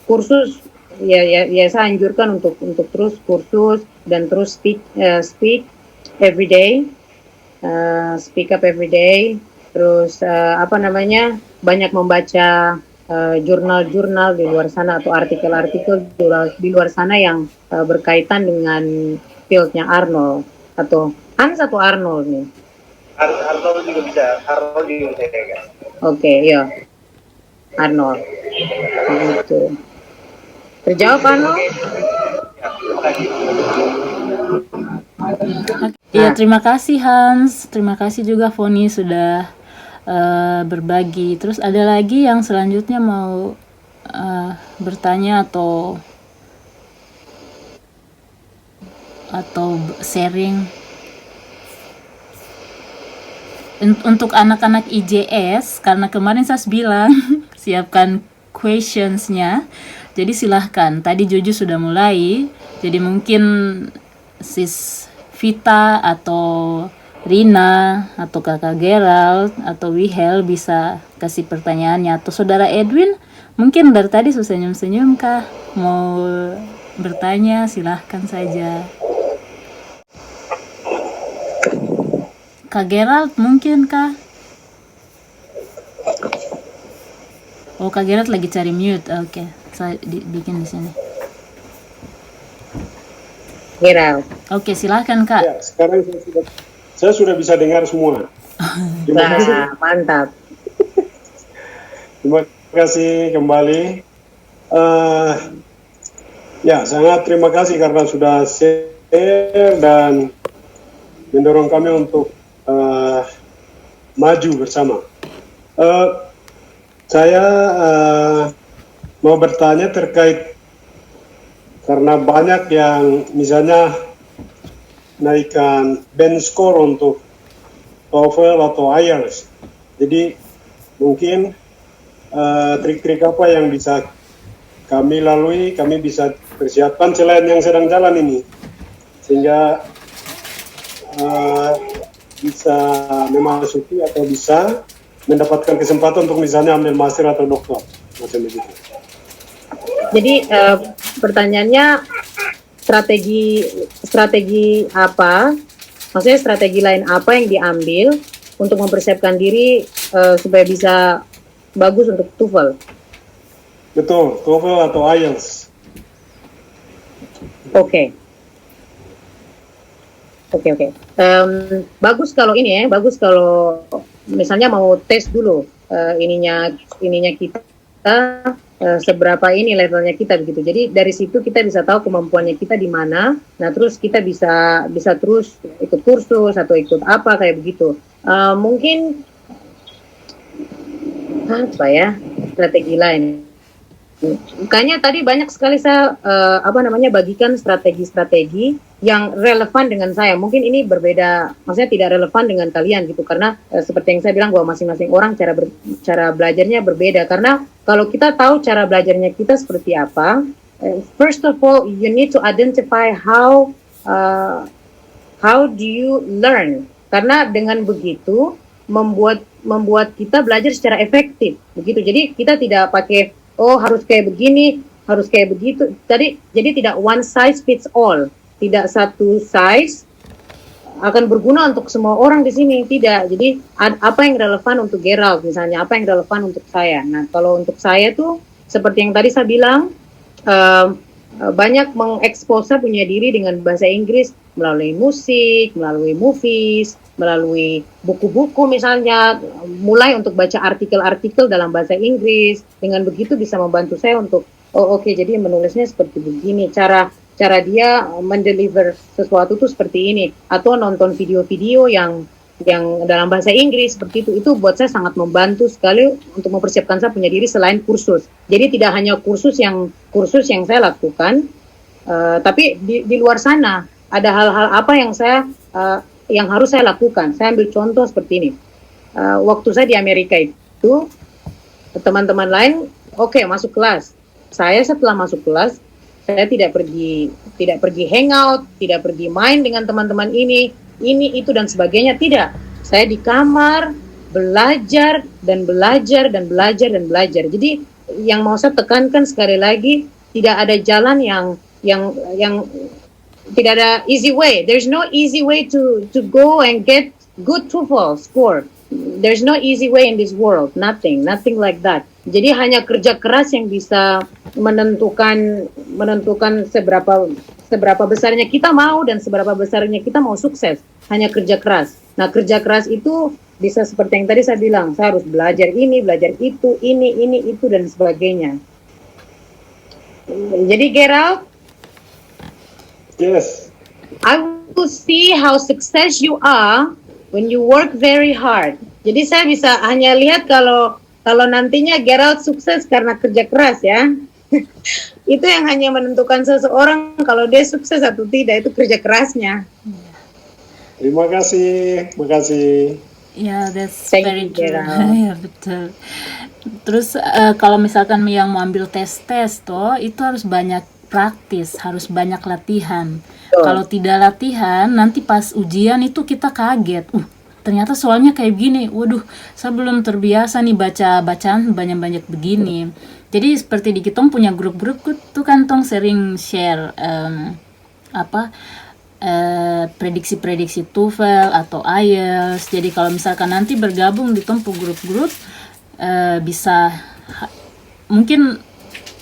[SPEAKER 2] kursus ya saya anjurkan untuk terus kursus dan terus speak every day, speak up every day. Terus banyak membaca jurnal-jurnal di luar sana atau artikel-artikel di luar sana yang berkaitan dengan fieldnya Arnold atau Hans atau Arnold nih.
[SPEAKER 7] Arnold juga bisa, ya.
[SPEAKER 2] Oke, ya Arnold. Begitu. Terjawab Arnold?
[SPEAKER 1] Ya, terima kasih Hans, terima kasih juga Foni sudah berbagi. Terus ada lagi yang selanjutnya mau bertanya atau sharing untuk anak-anak IJS, karena kemarin saya bilang siapkan questionsnya, jadi silahkan. Tadi Jojo sudah mulai, jadi mungkin Sis Vita atau Rina atau Kakak Gerald atau Wihel bisa kasih pertanyaannya, atau Saudara Edwin mungkin dari tadi senyum-senyum kah, mau bertanya silahkan saja. Kak Gerald mungkin kah? Oh, Kak Gerald lagi cari mute. Oke, saya bikin di sini.
[SPEAKER 2] Gerald.
[SPEAKER 1] Oke, silahkan Kak.
[SPEAKER 8] Ya, sekarang saya sudah bisa dengar semua. Terima kasih.
[SPEAKER 2] Mantap.
[SPEAKER 8] Terima kasih kembali. Ya, sangat terima kasih karena sudah share dan mendorong kami untuk maju bersama. Saya mau bertanya terkait karena banyak yang misalnya naikkan bench score untuk TOEFL atau IELTS. Jadi mungkin trik-trik apa yang bisa kami lalui, kami bisa persiapkan selain yang sedang jalan ini, sehingga bisa memasuki atau bisa mendapatkan kesempatan untuk misalnya ambil master atau doktor, macam begitu.
[SPEAKER 2] Jadi pertanyaannya strategi apa? Maksudnya strategi lain apa yang diambil untuk mempersiapkan diri supaya bisa bagus untuk TOEFL?
[SPEAKER 8] Betul, TOEFL atau IELTS.
[SPEAKER 2] Oke. Bagus kalau ini ya, bagus kalau misalnya mau tes dulu ininya kita seberapa ini levelnya kita begitu. Jadi dari situ kita bisa tahu kemampuannya kita di mana. Nah, terus kita bisa terus ikut kursus atau ikut apa kayak begitu. Mungkin apa ya strategi lain. Makanya tadi banyak sekali saya bagikan strategi-strategi yang relevan dengan saya. Mungkin ini berbeda, maksudnya tidak relevan dengan kalian gitu, karena seperti yang saya bilang bahwa masing-masing orang cara belajarnya berbeda. Karena kalau kita tahu cara belajarnya kita seperti apa, first of all you need to identify how do you learn. Karena dengan begitu membuat kita belajar secara efektif begitu. Jadi kita tidak pakai harus kayak begini, harus kayak begitu. Jadi tidak one size fits all. Tidak satu size akan berguna untuk semua orang di sini. Tidak. Jadi apa yang relevan untuk Gerald misalnya, apa yang relevan untuk saya. Nah, kalau untuk saya tuh seperti yang tadi saya bilang, banyak mengeksposa punya diri dengan bahasa Inggris melalui musik, melalui movies, melalui buku-buku misalnya, mulai untuk baca artikel-artikel dalam bahasa Inggris. Dengan begitu bisa membantu saya untuk jadi menulisnya seperti begini, cara dia mendeliver sesuatu tuh seperti ini, atau nonton video-video yang dalam bahasa Inggris seperti itu buat saya sangat membantu sekali untuk mempersiapkan saya punya diri selain kursus. Jadi tidak hanya kursus yang saya lakukan, tapi di luar sana ada hal-hal apa yang harus saya lakukan. Saya ambil contoh seperti ini. Waktu saya di Amerika itu, teman-teman lain oke, masuk kelas. Saya setelah masuk kelas, saya tidak pergi hangout, tidak pergi main dengan teman-teman ini itu dan sebagainya, tidak. Saya di kamar belajar dan belajar dan belajar dan belajar. Jadi yang mau saya tekankan sekali lagi, tidak ada jalan yang tidak ada easy way. There's no easy way to go and get good TOEFL score. There's no easy way in this world. Nothing like that. Jadi hanya kerja keras yang bisa menentukan seberapa besarnya kita mau dan seberapa besarnya kita mau sukses. Hanya kerja keras. Nah, kerja keras itu bisa seperti yang tadi saya bilang, saya harus belajar ini, belajar itu, ini itu dan sebagainya. Jadi Gerald,
[SPEAKER 8] Yes.
[SPEAKER 2] I will see how success you are when you work very hard. Jadi saya bisa hanya lihat kalau nantinya Gerald sukses karena kerja keras ya. Itu yang hanya menentukan seseorang kalau dia sukses atau tidak, itu kerja kerasnya.
[SPEAKER 8] Terima kasih.
[SPEAKER 1] Ya, that's
[SPEAKER 2] Thank
[SPEAKER 1] very
[SPEAKER 2] you,
[SPEAKER 1] true.
[SPEAKER 2] Gerald.
[SPEAKER 1] Ya, betul. Terus kalau misalkan yang mau ambil tes toh, itu harus banyak praktis, harus banyak latihan. Kalau tidak latihan, nanti pas ujian itu kita kaget. Ternyata soalnya kayak gini. Waduh, saya belum terbiasa nih bacaan banyak-banyak begini. Jadi seperti di Kitong punya grup-grup tuh kan Tong sering share prediksi-prediksi TOEFL atau IELTS. Jadi kalau misalkan nanti bergabung di Tong grup-grup, bisa mungkin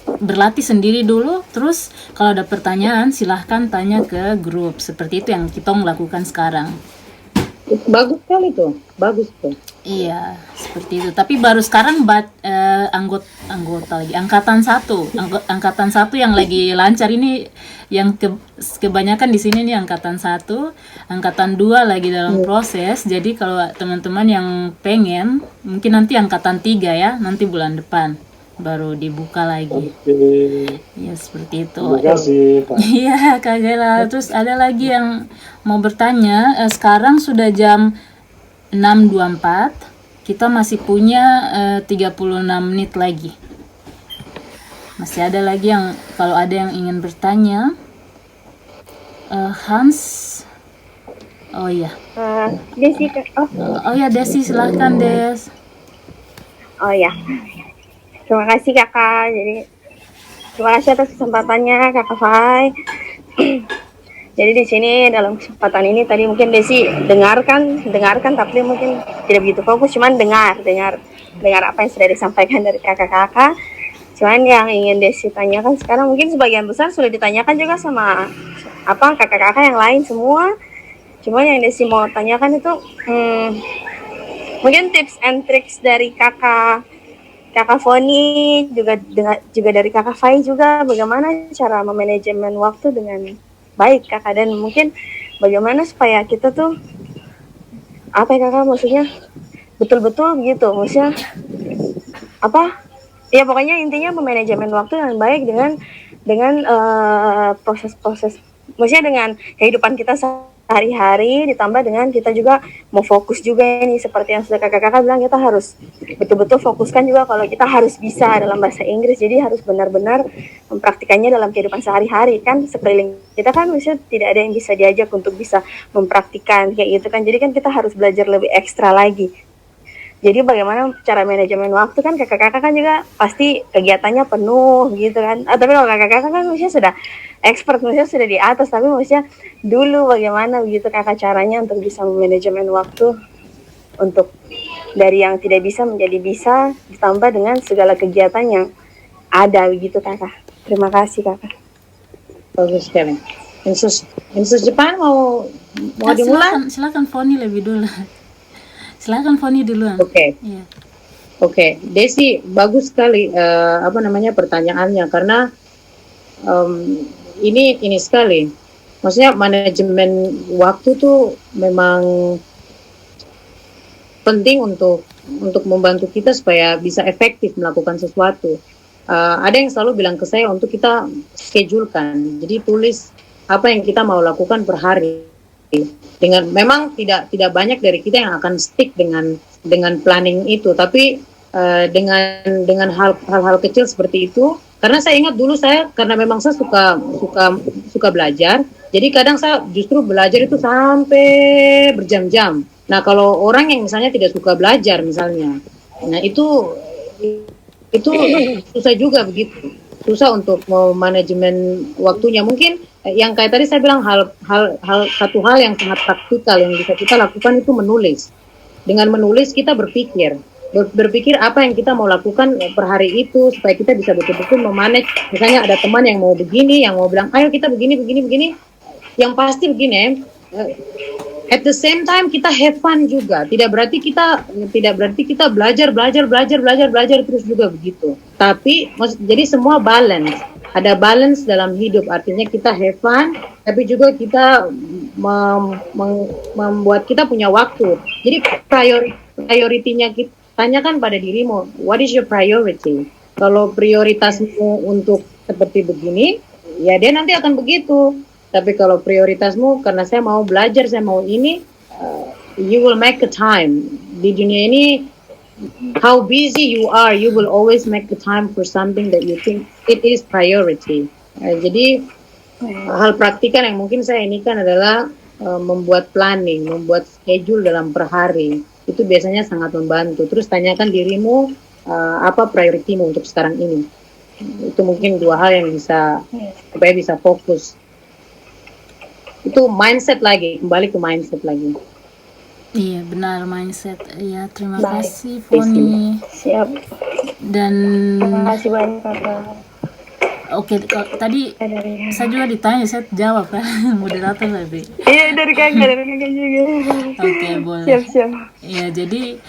[SPEAKER 1] berlatih sendiri dulu, terus kalau ada pertanyaan silahkan tanya ke grup. Seperti itu yang kita lakukan sekarang.
[SPEAKER 2] Bagus sekali tuh, bagus tuh.
[SPEAKER 1] Iya, seperti itu. Tapi baru sekarang anggota lagi angkatan 1 yang lagi lancar ini, yang kebanyakan di sini nih angkatan 1, angkatan 2 lagi dalam proses. Jadi kalau teman-teman yang pengen, mungkin nanti angkatan 3 ya, nanti bulan depan baru dibuka lagi. Ya seperti itu.
[SPEAKER 8] Terima kasih, Pak.
[SPEAKER 1] Iya Kak Gela. Terus ada lagi yang mau bertanya. Sekarang sudah jam 6.24. Kita masih punya 36 menit lagi. Masih ada lagi yang kalau ada yang ingin bertanya. Hans. Oh iya.
[SPEAKER 6] Desi.
[SPEAKER 1] Oh ya Desi, silahkan Des.
[SPEAKER 6] Oh ya. Terima kasih Kakak. Jadi terima kasih atas kesempatannya Kakak Fai. Jadi di sini dalam kesempatan ini tadi mungkin Desi dengarkan tapi mungkin tidak begitu fokus, cuman dengar apa yang sudah disampaikan dari kakak-kakak. Cuman yang ingin Desi tanyakan sekarang mungkin sebagian besar sudah ditanyakan juga sama kakak-kakak yang lain semua. Cuman yang Desi mau tanyakan itu mungkin tips and tricks dari Kakak Foni, juga dari Kakak Fai juga, bagaimana cara memanajemen waktu dengan baik Kakak, dan mungkin bagaimana supaya kita tuh Kakak maksudnya betul-betul gitu, maksudnya ya pokoknya intinya memanajemen waktu yang baik dengan proses-proses, maksudnya dengan kehidupan kita sehari-hari, ditambah dengan kita juga mau fokus juga ini, seperti yang sudah kakak-kakak bilang, kita harus betul-betul fokuskan juga kalau kita harus bisa dalam bahasa Inggris. Jadi harus benar-benar mempraktikannya dalam kehidupan sehari-hari, kan sekeliling kita kan maksudnya tidak ada yang bisa diajak untuk bisa mempraktikan kayak gitu kan. Jadi kan kita harus belajar lebih ekstra lagi. Jadi bagaimana cara manajemen waktu, kan kakak-kakak kan juga pasti kegiatannya penuh gitu kan. Tapi kalau kakak-kakak kan maksudnya sudah expert, maksudnya sudah di atas, tapi maksudnya dulu bagaimana begitu kakak caranya untuk bisa manajemen waktu untuk dari yang tidak bisa menjadi bisa, ditambah dengan segala kegiatan yang ada begitu kakak. Terima kasih kakak.
[SPEAKER 2] Bagus sekali. Insus Jepang mau dimulai?
[SPEAKER 1] Silakan Foni lebih dulu. Silakan Foni duluan.
[SPEAKER 2] Oke.
[SPEAKER 1] Iya.
[SPEAKER 2] Oke, Desi, bagus sekali pertanyaannya, karena ini sekali. Maksudnya manajemen waktu tuh memang penting untuk membantu kita supaya bisa efektif melakukan sesuatu. Ada yang selalu bilang ke saya untuk kita schedulekan. Jadi tulis apa yang kita mau lakukan per hari. Dengan memang tidak banyak dari kita yang akan stick dengan planning itu, tapi dengan hal-hal kecil seperti itu. Karena saya ingat dulu karena memang saya suka belajar, jadi kadang saya justru belajar itu sampai berjam-jam. Nah, kalau orang yang misalnya tidak suka belajar misalnya, nah itu susah juga begitu. Susah untuk manajemen waktunya. Mungkin yang kayak tadi saya bilang satu hal yang sangat praktikal yang bisa kita lakukan itu menulis. Dengan menulis kita berpikir apa yang kita mau lakukan per hari itu supaya kita bisa betul-betul memanage. Misalnya ada teman yang mau begini, yang mau bilang ayo kita begini. Yang pasti begini, at the same time kita have fun juga. Tidak berarti kita belajar terus juga begitu. Tapi jadi semua balance. Ada balance dalam hidup. Artinya kita have fun, tapi juga kita membuat kita punya waktu. Jadi prioritinya kita tanyakan pada dirimu, what is your priority? Kalau prioritasmu untuk seperti begini, ya dia nanti akan begitu. Tapi kalau prioritasmu karena saya mau belajar, saya mau ini, you will make a time. Di dunia ini, how busy you are, you will always make a time for something that you think it is priority. Jadi hal praktikal yang mungkin saya ini kan adalah membuat planning, membuat schedule dalam per hari. Itu biasanya sangat membantu. Terus tanyakan dirimu apa prioritimu untuk sekarang ini. Itu mungkin dua hal yang supaya bisa fokus. Itu mindset lagi, kembali ke mindset lagi.
[SPEAKER 1] Iya benar, mindset. Iya, terima kasih Foni.
[SPEAKER 9] Siap.
[SPEAKER 1] Dan
[SPEAKER 9] terima kasih banyak Kakak.
[SPEAKER 1] Oke, tadi saya juga ditanya, saya jawab kan, moderator tadi.
[SPEAKER 9] Iya, dari kakak juga.
[SPEAKER 1] Oke, boleh.
[SPEAKER 9] Siap.
[SPEAKER 1] Ya, jadi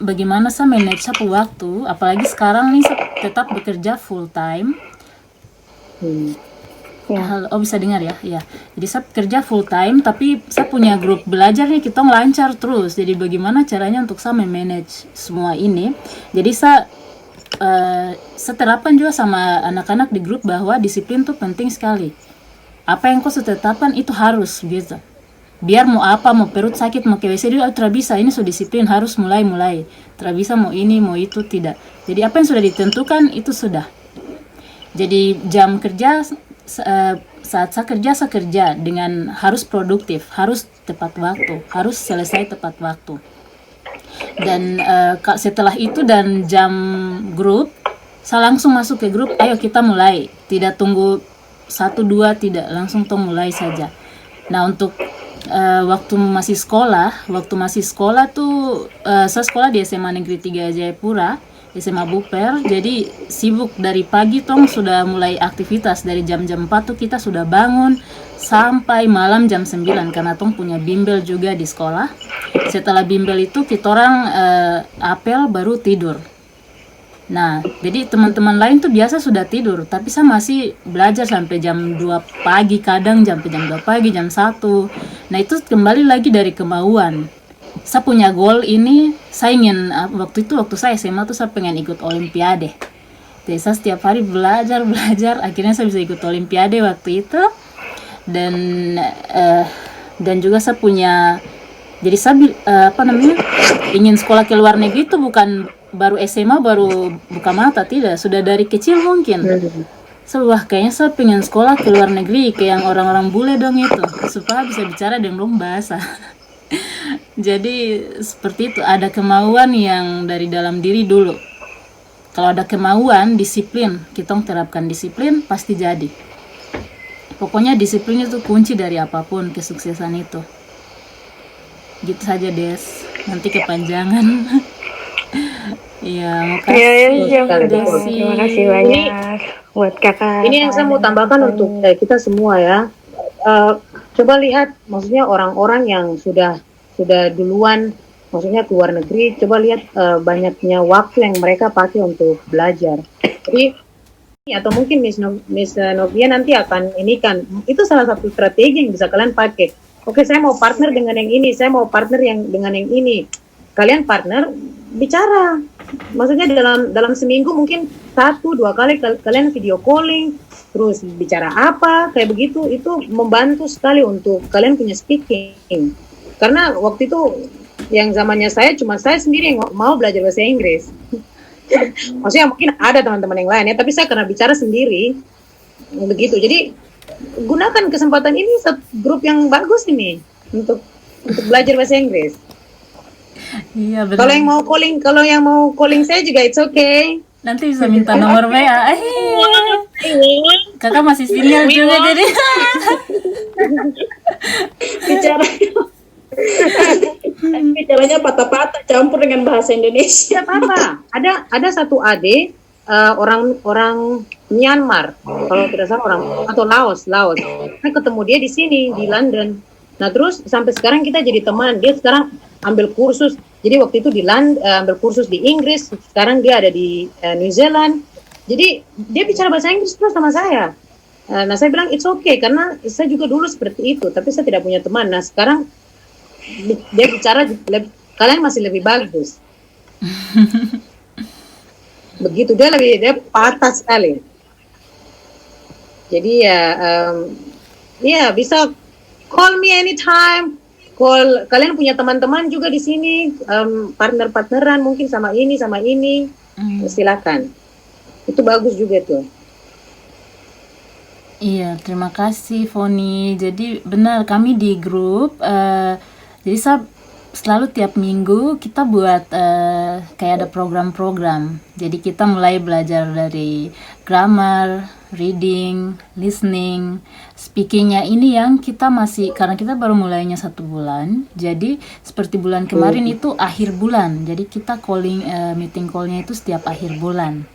[SPEAKER 1] bagaimana saya manage satu waktu, apalagi sekarang nih saya tetap bekerja full time.
[SPEAKER 9] Ya.
[SPEAKER 1] Oh, bisa dengar ya? Ya. Jadi saya kerja full time, tapi saya punya grup belajar nih, kita lancar terus. Jadi bagaimana caranya untuk saya manage semua ini? Jadi saya terapkan juga sama anak-anak di grup bahwa disiplin tuh penting sekali. Apa yang kau tetapkan itu harus gitu. Biar mau apa, mau perut sakit, mau ke WC dia tidak bisa, ini sudah disiplin, harus mulai. Tidak bisa mau ini, mau itu, tidak. Jadi apa yang sudah ditentukan itu sudah. Jadi jam kerja, saat saya kerja dengan harus produktif, harus tepat waktu, harus selesai tepat waktu. Dan setelah itu dan jam grup, saya langsung masuk ke grup, ayo kita mulai. Tidak tunggu 1, 2, tidak, langsung mulai saja. Nah, untuk waktu masih sekolah tuh saya sekolah di SMA Negeri 3 Jayapura, SMA Buper. Jadi sibuk dari pagi sudah mulai aktivitas, dari jam-jam 4 tuh kita sudah bangun sampai malam jam 9 karena punya bimbel juga di sekolah. Setelah bimbel itu kita orang apel baru tidur. Nah, jadi teman-teman lain tuh biasa sudah tidur, tapi saya masih belajar sampai jam 2 pagi, kadang sampai jam 2 pagi, jam 1. Nah, itu kembali lagi dari kemauan. Saya punya goal ini, saya ingin, waktu saya SMA tuh saya pengen ikut Olimpiade. Jadi saya setiap hari belajar, akhirnya saya bisa ikut Olimpiade waktu itu. Dan juga saya punya, jadi saya ingin sekolah ke luar negeri itu bukan baru SMA baru buka mata, tidak, sudah dari kecil mungkin. Kayaknya saya pengen sekolah ke luar negeri kayak yang orang-orang bule dong itu, supaya bisa bicara dengan bahasa. Jadi seperti itu, ada kemauan yang dari dalam diri dulu. Kalau ada kemauan, disiplin, kita terapkan disiplin pasti jadi. Pokoknya disiplin itu kunci dari apapun kesuksesan itu. Gitu saja Des, nanti kepanjangan. Iya, makasih.
[SPEAKER 9] Terima kasih banyak buat kakak.
[SPEAKER 2] Ini yang saya mau tambahkan untuk kita semua ya. Coba lihat, maksudnya orang-orang yang sudah duluan, maksudnya ke luar negeri, coba lihat banyaknya waktu yang mereka pakai untuk belajar. Jadi, atau mungkin Miss Novia nanti akan ini kan, itu salah satu strategi yang bisa kalian pakai. Oke, saya mau partner dengan yang ini, saya mau partner dengan yang ini. Kalian partner, bicara. Maksudnya dalam seminggu mungkin 1-2 kali kalian video calling, terus bicara apa, kayak begitu, itu membantu sekali untuk kalian punya speaking. Karena waktu itu yang zamannya saya cuma saya sendiri yang mau belajar bahasa Inggris. Maksudnya mungkin ada teman-teman yang lain ya, tapi saya karena bicara sendiri begitu. Jadi gunakan kesempatan ini, grup yang bagus ini untuk belajar bahasa Inggris.
[SPEAKER 1] Iya benar.
[SPEAKER 2] Kalau yang mau calling saya juga it's okay.
[SPEAKER 1] Nanti bisa minta nomor WA. Kakak masih single juga jadi.
[SPEAKER 10] Bicaranya patah-patah campur dengan bahasa Indonesia.
[SPEAKER 2] Apa? Ada satu adik orang Myanmar, kalau tidak salah orang atau Laos. Saya ketemu dia di sini di London. Nah terus sampai sekarang kita jadi teman. Dia sekarang ambil kursus. Jadi waktu itu di ambil kursus di Inggris. Sekarang dia ada di New Zealand. Jadi dia bicara bahasa Inggris terus sama saya. Nah saya bilang it's okay karena saya juga dulu seperti itu. Tapi saya tidak punya teman. Nah sekarang dia bicara kalian masih lebih bagus. Begitu dia patah sekali. Jadi ya bisa call me anytime. Kalian punya teman-teman juga di sini, partner-partneran mungkin sama ini. Silakan. Itu bagus juga tuh.
[SPEAKER 1] Iya, terima kasih Foni. Jadi benar kami di grup. Jadi selalu tiap minggu kita buat kayak ada program-program. Jadi kita mulai belajar dari grammar, reading, listening, speakingnya ini yang kita masih, karena kita baru mulainya 1 bulan. Jadi seperti bulan kemarin itu akhir bulan. Jadi kita meeting call-nya itu setiap akhir bulan.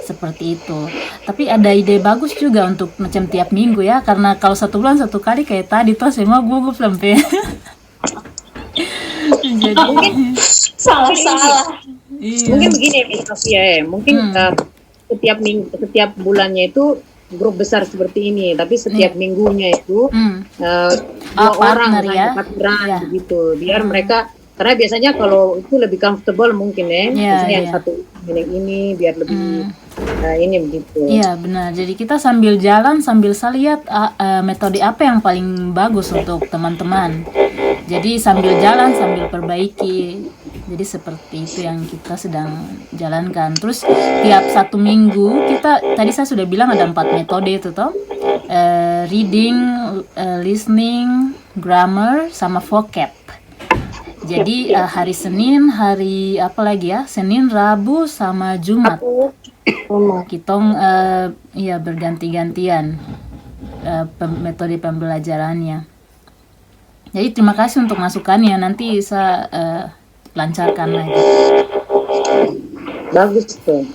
[SPEAKER 1] Seperti itu. Tapi ada ide bagus juga untuk macam tiap minggu ya. Karena kalau 1 bulan 1 kali kayak tadi tuh semua gugup sampai. Jadi
[SPEAKER 10] salah.
[SPEAKER 1] Iya.
[SPEAKER 2] Mungkin begini ya Miss Sofia ya. Mungkin setiap bulannya itu grup besar seperti ini, tapi setiap minggunya itu 2 orang partneran begitu. Biar mereka, karena biasanya kalau itu lebih comfortable mungkin ya. Biasanya yang satu ini biar lebih ini begitu.
[SPEAKER 1] Iya benar. Jadi kita sambil jalan sambil saya lihat metode apa yang paling bagus untuk teman-teman. Jadi sambil jalan sambil perbaiki. Jadi seperti itu yang kita sedang jalankan. Terus tiap 1 minggu kita, tadi saya sudah bilang ada 4 metode itu toh. Reading, listening, grammar, sama vocab. Jadi hari Senin, hari apa lagi ya? Senin, Rabu, sama Jumat. Kita berganti-gantian metode pembelajarannya. Jadi terima kasih untuk masukannya. Nanti saya lancarkan lagi.
[SPEAKER 2] Bagus tuh.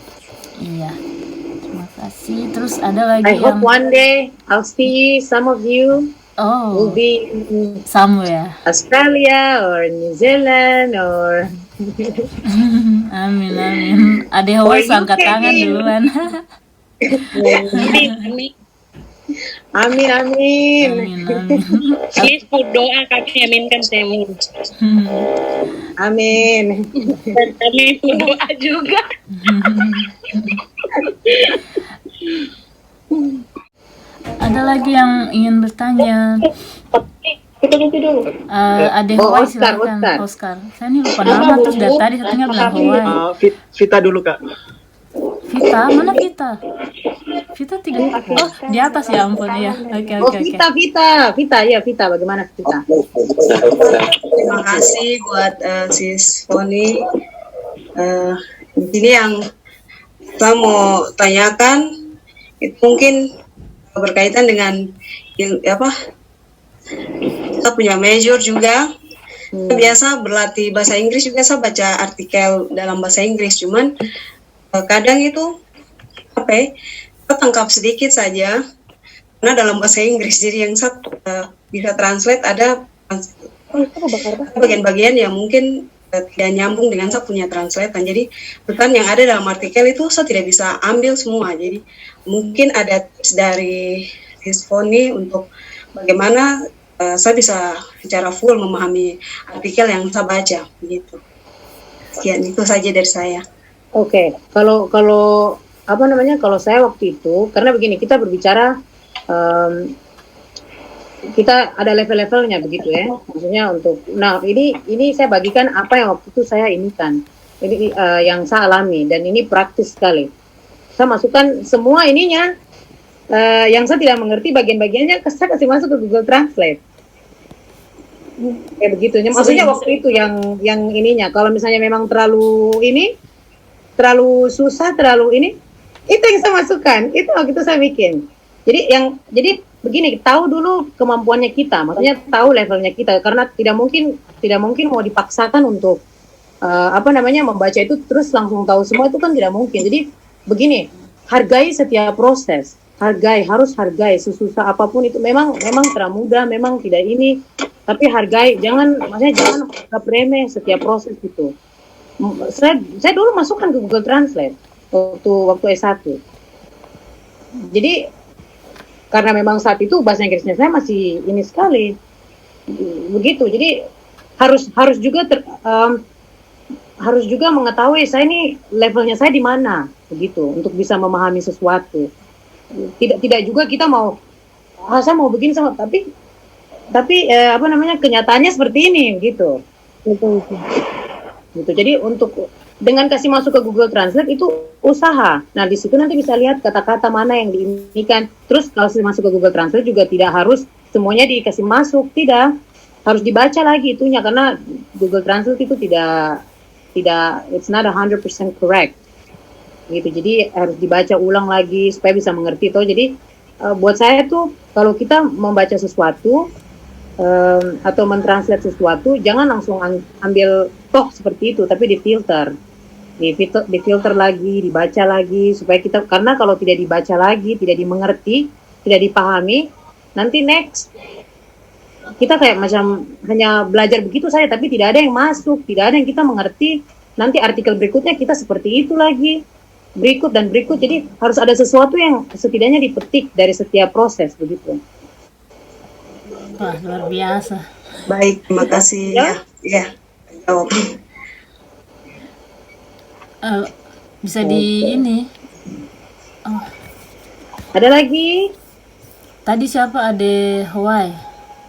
[SPEAKER 1] Iya. Terima kasih. Terus ada lagi
[SPEAKER 2] I hope one day I'll see some of you.
[SPEAKER 1] Oh.
[SPEAKER 2] Will be in
[SPEAKER 1] somewhere.
[SPEAKER 2] Australia or New Zealand or
[SPEAKER 1] Amin. Ada Hawaii angkat tangan duluan.
[SPEAKER 2] Amin.
[SPEAKER 3] Please put doa kami aminkan Semi.
[SPEAKER 2] Amin.
[SPEAKER 3] Dan kami put doa juga.
[SPEAKER 1] Ada lagi yang ingin bertanya? Ada Hawaii silakan. Oscar. Saya ini lupa nama terus dari tadi saya tinggal bilang Hawaii.
[SPEAKER 4] Vita dulu Kak.
[SPEAKER 1] Vita, mana Vita? Vita 3. Oh, di atas ya ampun ya. Oke.
[SPEAKER 2] Vita, bagaimana Vita?
[SPEAKER 11] Terima kasih buat Sis Foni. Ini yang saya mau tanyakan itu mungkin berkaitan dengan kita punya major juga. Biasa berlatih bahasa Inggris juga, saya baca artikel dalam bahasa Inggris, cuman kadang itu saya tangkap sedikit saja karena dalam bahasa Inggris. Jadi yang saya bisa translate ada bagian-bagian yang mungkin tidak nyambung dengan saya punya translatean. Jadi bukan yang ada dalam artikel itu saya tidak bisa ambil semua. Jadi mungkin ada tips dari Foni untuk bagaimana saya bisa secara full memahami artikel yang saya baca begitu. Sekian itu saja dari saya.
[SPEAKER 2] Oke. Kalau kalau saya waktu itu, karena begini, kita berbicara kita ada level-levelnya begitu ya. Maksudnya untuk, nah ini saya bagikan apa yang waktu itu saya inikan, ini yang saya alami dan ini praktis sekali. Saya masukkan semua ininya, yang saya tidak mengerti bagian-bagiannya, saya kasih masuk ke Google Translate. Kayak begitu. Maksudnya waktu itu yang ininya, kalau misalnya memang terlalu susah, terlalu ini, itu yang saya masukkan, itu waktu itu saya bikin. Jadi begini, tahu dulu kemampuannya kita, maksudnya tahu levelnya kita, karena tidak mungkin mau dipaksakan untuk membaca itu terus langsung tahu semua, itu kan tidak mungkin. Jadi begini, hargai setiap proses, harus hargai sesusah apapun itu, memang tidak mudah, memang tidak ini, tapi hargai, jangan anggap remeh setiap proses itu. Saya dulu masukkan ke Google Translate waktu S1. Jadi karena memang saat itu bahasa Inggrisnya saya masih ini sekali, begitu. Jadi harus juga mengetahui saya ini levelnya saya di mana, begitu, untuk bisa memahami sesuatu. Tidak juga kita mau saya mau begini sama, tapi kenyataannya seperti ini, gitu. Gitu. Jadi dengan kasih masuk ke Google Translate itu usaha. Nah, di situ nanti bisa lihat kata-kata mana yang diinikan. Terus kalau masuk ke Google Translate juga tidak harus semuanya dikasih masuk, tidak. Harus dibaca lagi itunya, karena Google Translate itu tidak it's not 100% correct. Gitu. Jadi harus dibaca ulang lagi supaya bisa mengerti toh. Jadi buat saya tuh kalau kita membaca sesuatu atau mentranslate sesuatu, jangan langsung ambil toh seperti itu, tapi difilter lagi, dibaca lagi, supaya kita, karena kalau tidak dibaca lagi, tidak dimengerti, tidak dipahami, nanti next kita kayak macam hanya belajar begitu saja, tapi tidak ada yang masuk, tidak ada yang kita mengerti. Nanti artikel berikutnya kita seperti itu lagi, berikut, jadi harus ada sesuatu yang setidaknya dipetik dari setiap proses, begitu.
[SPEAKER 1] Wah, luar biasa.
[SPEAKER 11] Baik, terima kasih. Ya. Jawab.
[SPEAKER 1] Bisa di ini.
[SPEAKER 2] Ada lagi?
[SPEAKER 1] Tadi siapa? Ade Hawaii.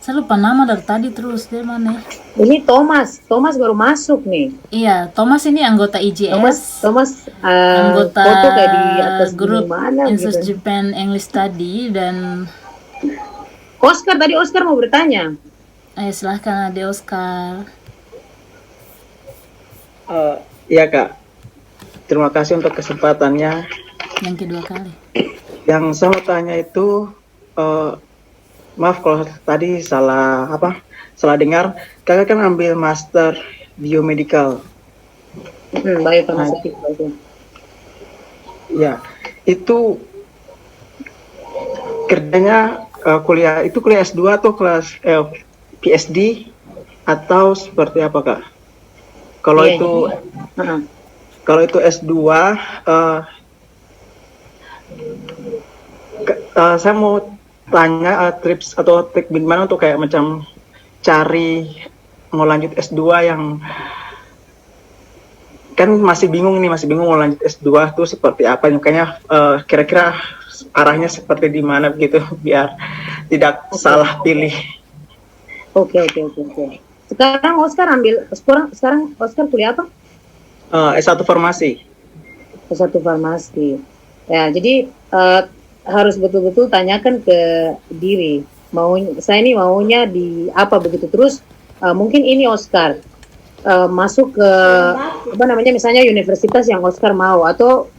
[SPEAKER 1] Saya lupa nama dari tadi terus. Dia mana?
[SPEAKER 2] Ini Thomas baru masuk nih.
[SPEAKER 1] Iya, Thomas ini anggota IJS.
[SPEAKER 2] Thomas
[SPEAKER 1] anggota
[SPEAKER 2] foto kayak di atas
[SPEAKER 1] grup
[SPEAKER 2] mana
[SPEAKER 1] Insus
[SPEAKER 2] gitu.
[SPEAKER 1] Japan English Study dan
[SPEAKER 2] Oscar mau bertanya.
[SPEAKER 1] Silahkan Ade Oscar.
[SPEAKER 4] Iya Kak, terima kasih untuk kesempatannya.
[SPEAKER 1] Yang kedua kali.
[SPEAKER 4] Yang saya mau tanya itu, maaf kalau tadi salah dengar. Kakak kan ambil master biomedical.
[SPEAKER 2] Biofarmaceutika.
[SPEAKER 4] Ya, itu kerjanya kuliah S2 atau kelas PhD atau seperti apa Kak? Kalau itu S2, saya mau tanya tips atau trik gimana untuk kayak macam cari mau lanjut S2 yang kan masih bingung mau lanjut S2 tuh seperti apa, makanya kira-kira arahnya seperti di mana begitu biar tidak salah pilih.
[SPEAKER 2] Oke. Sekarang Oscar kuliah apa?
[SPEAKER 4] S1 farmasi.
[SPEAKER 2] S1 farmasi. Ya, jadi harus betul-betul tanyakan ke diri. Saya ini maunya di apa begitu. Terus mungkin ini Oscar masuk ke misalnya universitas yang Oscar mau atau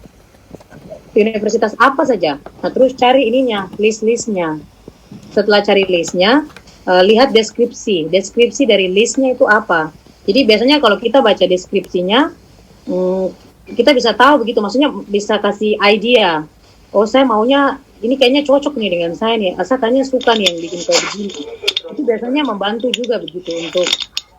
[SPEAKER 2] universitas apa saja. Nah, terus cari ininya, list-listnya. Setelah cari listnya, lihat deskripsi dari listnya itu apa. Jadi biasanya kalau kita baca deskripsinya, kita bisa tahu begitu, maksudnya bisa kasih idea. Oh, saya maunya ini kayaknya cocok nih dengan saya nih, asalkannya suka nih yang bikin kayak begini. Itu biasanya membantu juga begitu untuk,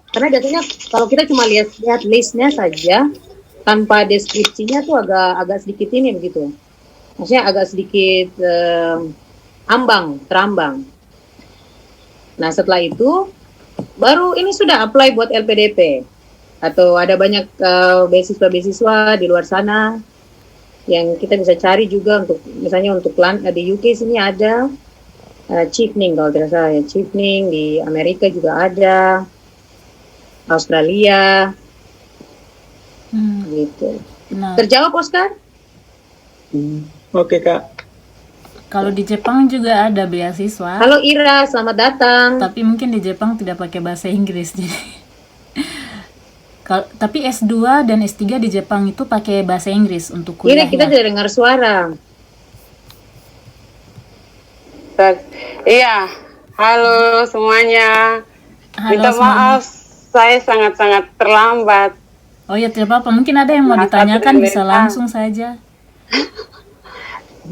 [SPEAKER 2] karena biasanya kalau kita cuma lihat listnya saja tanpa deskripsinya tuh agak sedikit ini begitu. Maksudnya agak sedikit terambang. Nah, setelah itu baru ini sudah apply buat LPDP atau ada banyak beasiswa di luar sana yang kita bisa cari juga untuk misalnya untuk di UK sini ada Chevening kalau tidak salah ya, Chevening di Amerika juga ada, Australia, gitu.
[SPEAKER 1] Nah,
[SPEAKER 2] Terjawab Oscar?
[SPEAKER 4] Oke Kak.
[SPEAKER 1] kalau di Jepang juga ada beasiswa.
[SPEAKER 2] Halo Ira, selamat datang.
[SPEAKER 1] Tapi mungkin di Jepang tidak pakai bahasa Inggris jadi. Tapi S2 dan S3 di Jepang itu pakai bahasa Inggris untuk
[SPEAKER 2] Ira,
[SPEAKER 1] kuliahnya.
[SPEAKER 2] kita tidak dengar suara.
[SPEAKER 3] Iya, halo semuanya.
[SPEAKER 1] Halo
[SPEAKER 3] Minta
[SPEAKER 1] semuanya.
[SPEAKER 3] maaf, saya sangat-sangat terlambat.
[SPEAKER 1] Oh ya, tidak apa-apa. Mungkin ada yang mau
[SPEAKER 3] Masa
[SPEAKER 1] ditanyakan, bisa
[SPEAKER 3] terlena.
[SPEAKER 1] langsung saja.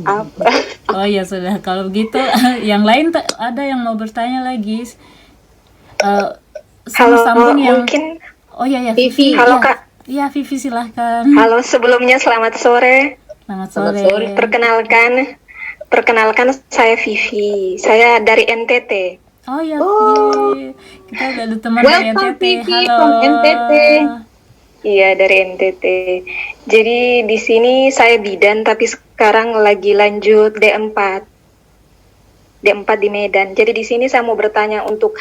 [SPEAKER 3] Apa?
[SPEAKER 1] Oh ya sudah, kalau begitu yang lain ada yang mau bertanya lagi.
[SPEAKER 9] Halo,
[SPEAKER 1] Sambung yang
[SPEAKER 9] mungkin.
[SPEAKER 1] Oh ya ya,
[SPEAKER 2] Vivi.
[SPEAKER 9] Halo,
[SPEAKER 1] Ya.
[SPEAKER 9] Kak.
[SPEAKER 1] Iya, Vivi silahkan.
[SPEAKER 9] Halo, sebelumnya selamat sore.
[SPEAKER 1] Selamat
[SPEAKER 2] Selamat
[SPEAKER 1] sore.
[SPEAKER 2] sore.
[SPEAKER 9] Perkenalkan saya Vivi. Saya dari NTT.
[SPEAKER 1] Oh ya,
[SPEAKER 2] Oh.
[SPEAKER 1] Vivi. Kita ada teman dari
[SPEAKER 2] Welcome
[SPEAKER 1] NTT.
[SPEAKER 2] Vivi
[SPEAKER 1] Halo.
[SPEAKER 2] from NTT.
[SPEAKER 9] Iya, dari NTT. Jadi di sini saya bidan tapi sekarang lagi lanjut D4. D4 di Medan. Jadi di sini saya mau bertanya untuk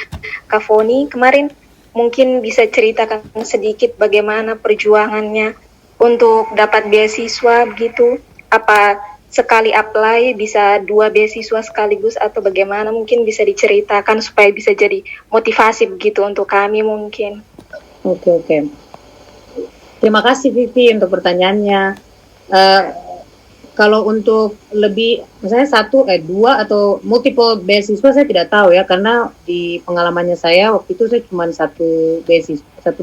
[SPEAKER 9] Kak Foni. Kemarin mungkin bisa ceritakan sedikit bagaimana perjuangannya untuk dapat beasiswa begitu. Apa sekali apply bisa 2 beasiswa sekaligus atau bagaimana, mungkin bisa diceritakan supaya bisa jadi motivasi begitu untuk kami mungkin.
[SPEAKER 2] Oke. Terima kasih Vivi untuk pertanyaannya. Kalau untuk lebih, misalnya 2 atau multiple beasiswa saya tidak tahu ya, karena di pengalamannya saya waktu itu saya cuma satu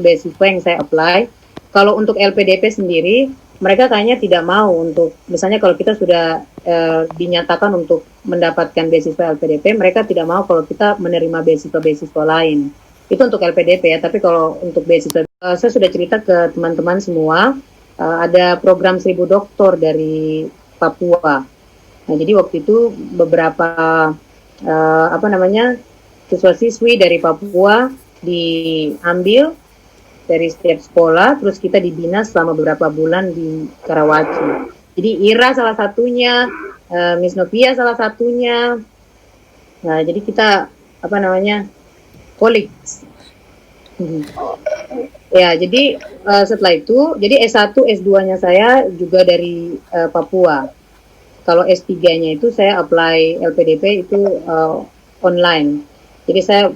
[SPEAKER 2] beasiswa yang saya apply. Kalau untuk LPDP sendiri, mereka kayaknya tidak mau untuk, misalnya kalau kita sudah dinyatakan untuk mendapatkan beasiswa LPDP, mereka tidak mau kalau kita menerima beasiswa lain. Itu untuk LPDP ya, tapi kalau untuk beasiswa, saya sudah cerita ke teman-teman semua, ada program 1000 doktor dari Papua. Nah, jadi waktu itu beberapa siswa-siswi dari Papua diambil dari setiap sekolah, terus kita dibina selama beberapa bulan di Karawaci. Jadi Ira salah satunya, Miss Novia salah satunya. Nah, jadi kita colleagues. Ya, jadi setelah itu, jadi S1, S2-nya saya juga dari Papua. Kalau S3-nya itu saya apply LPDP itu online. Jadi saya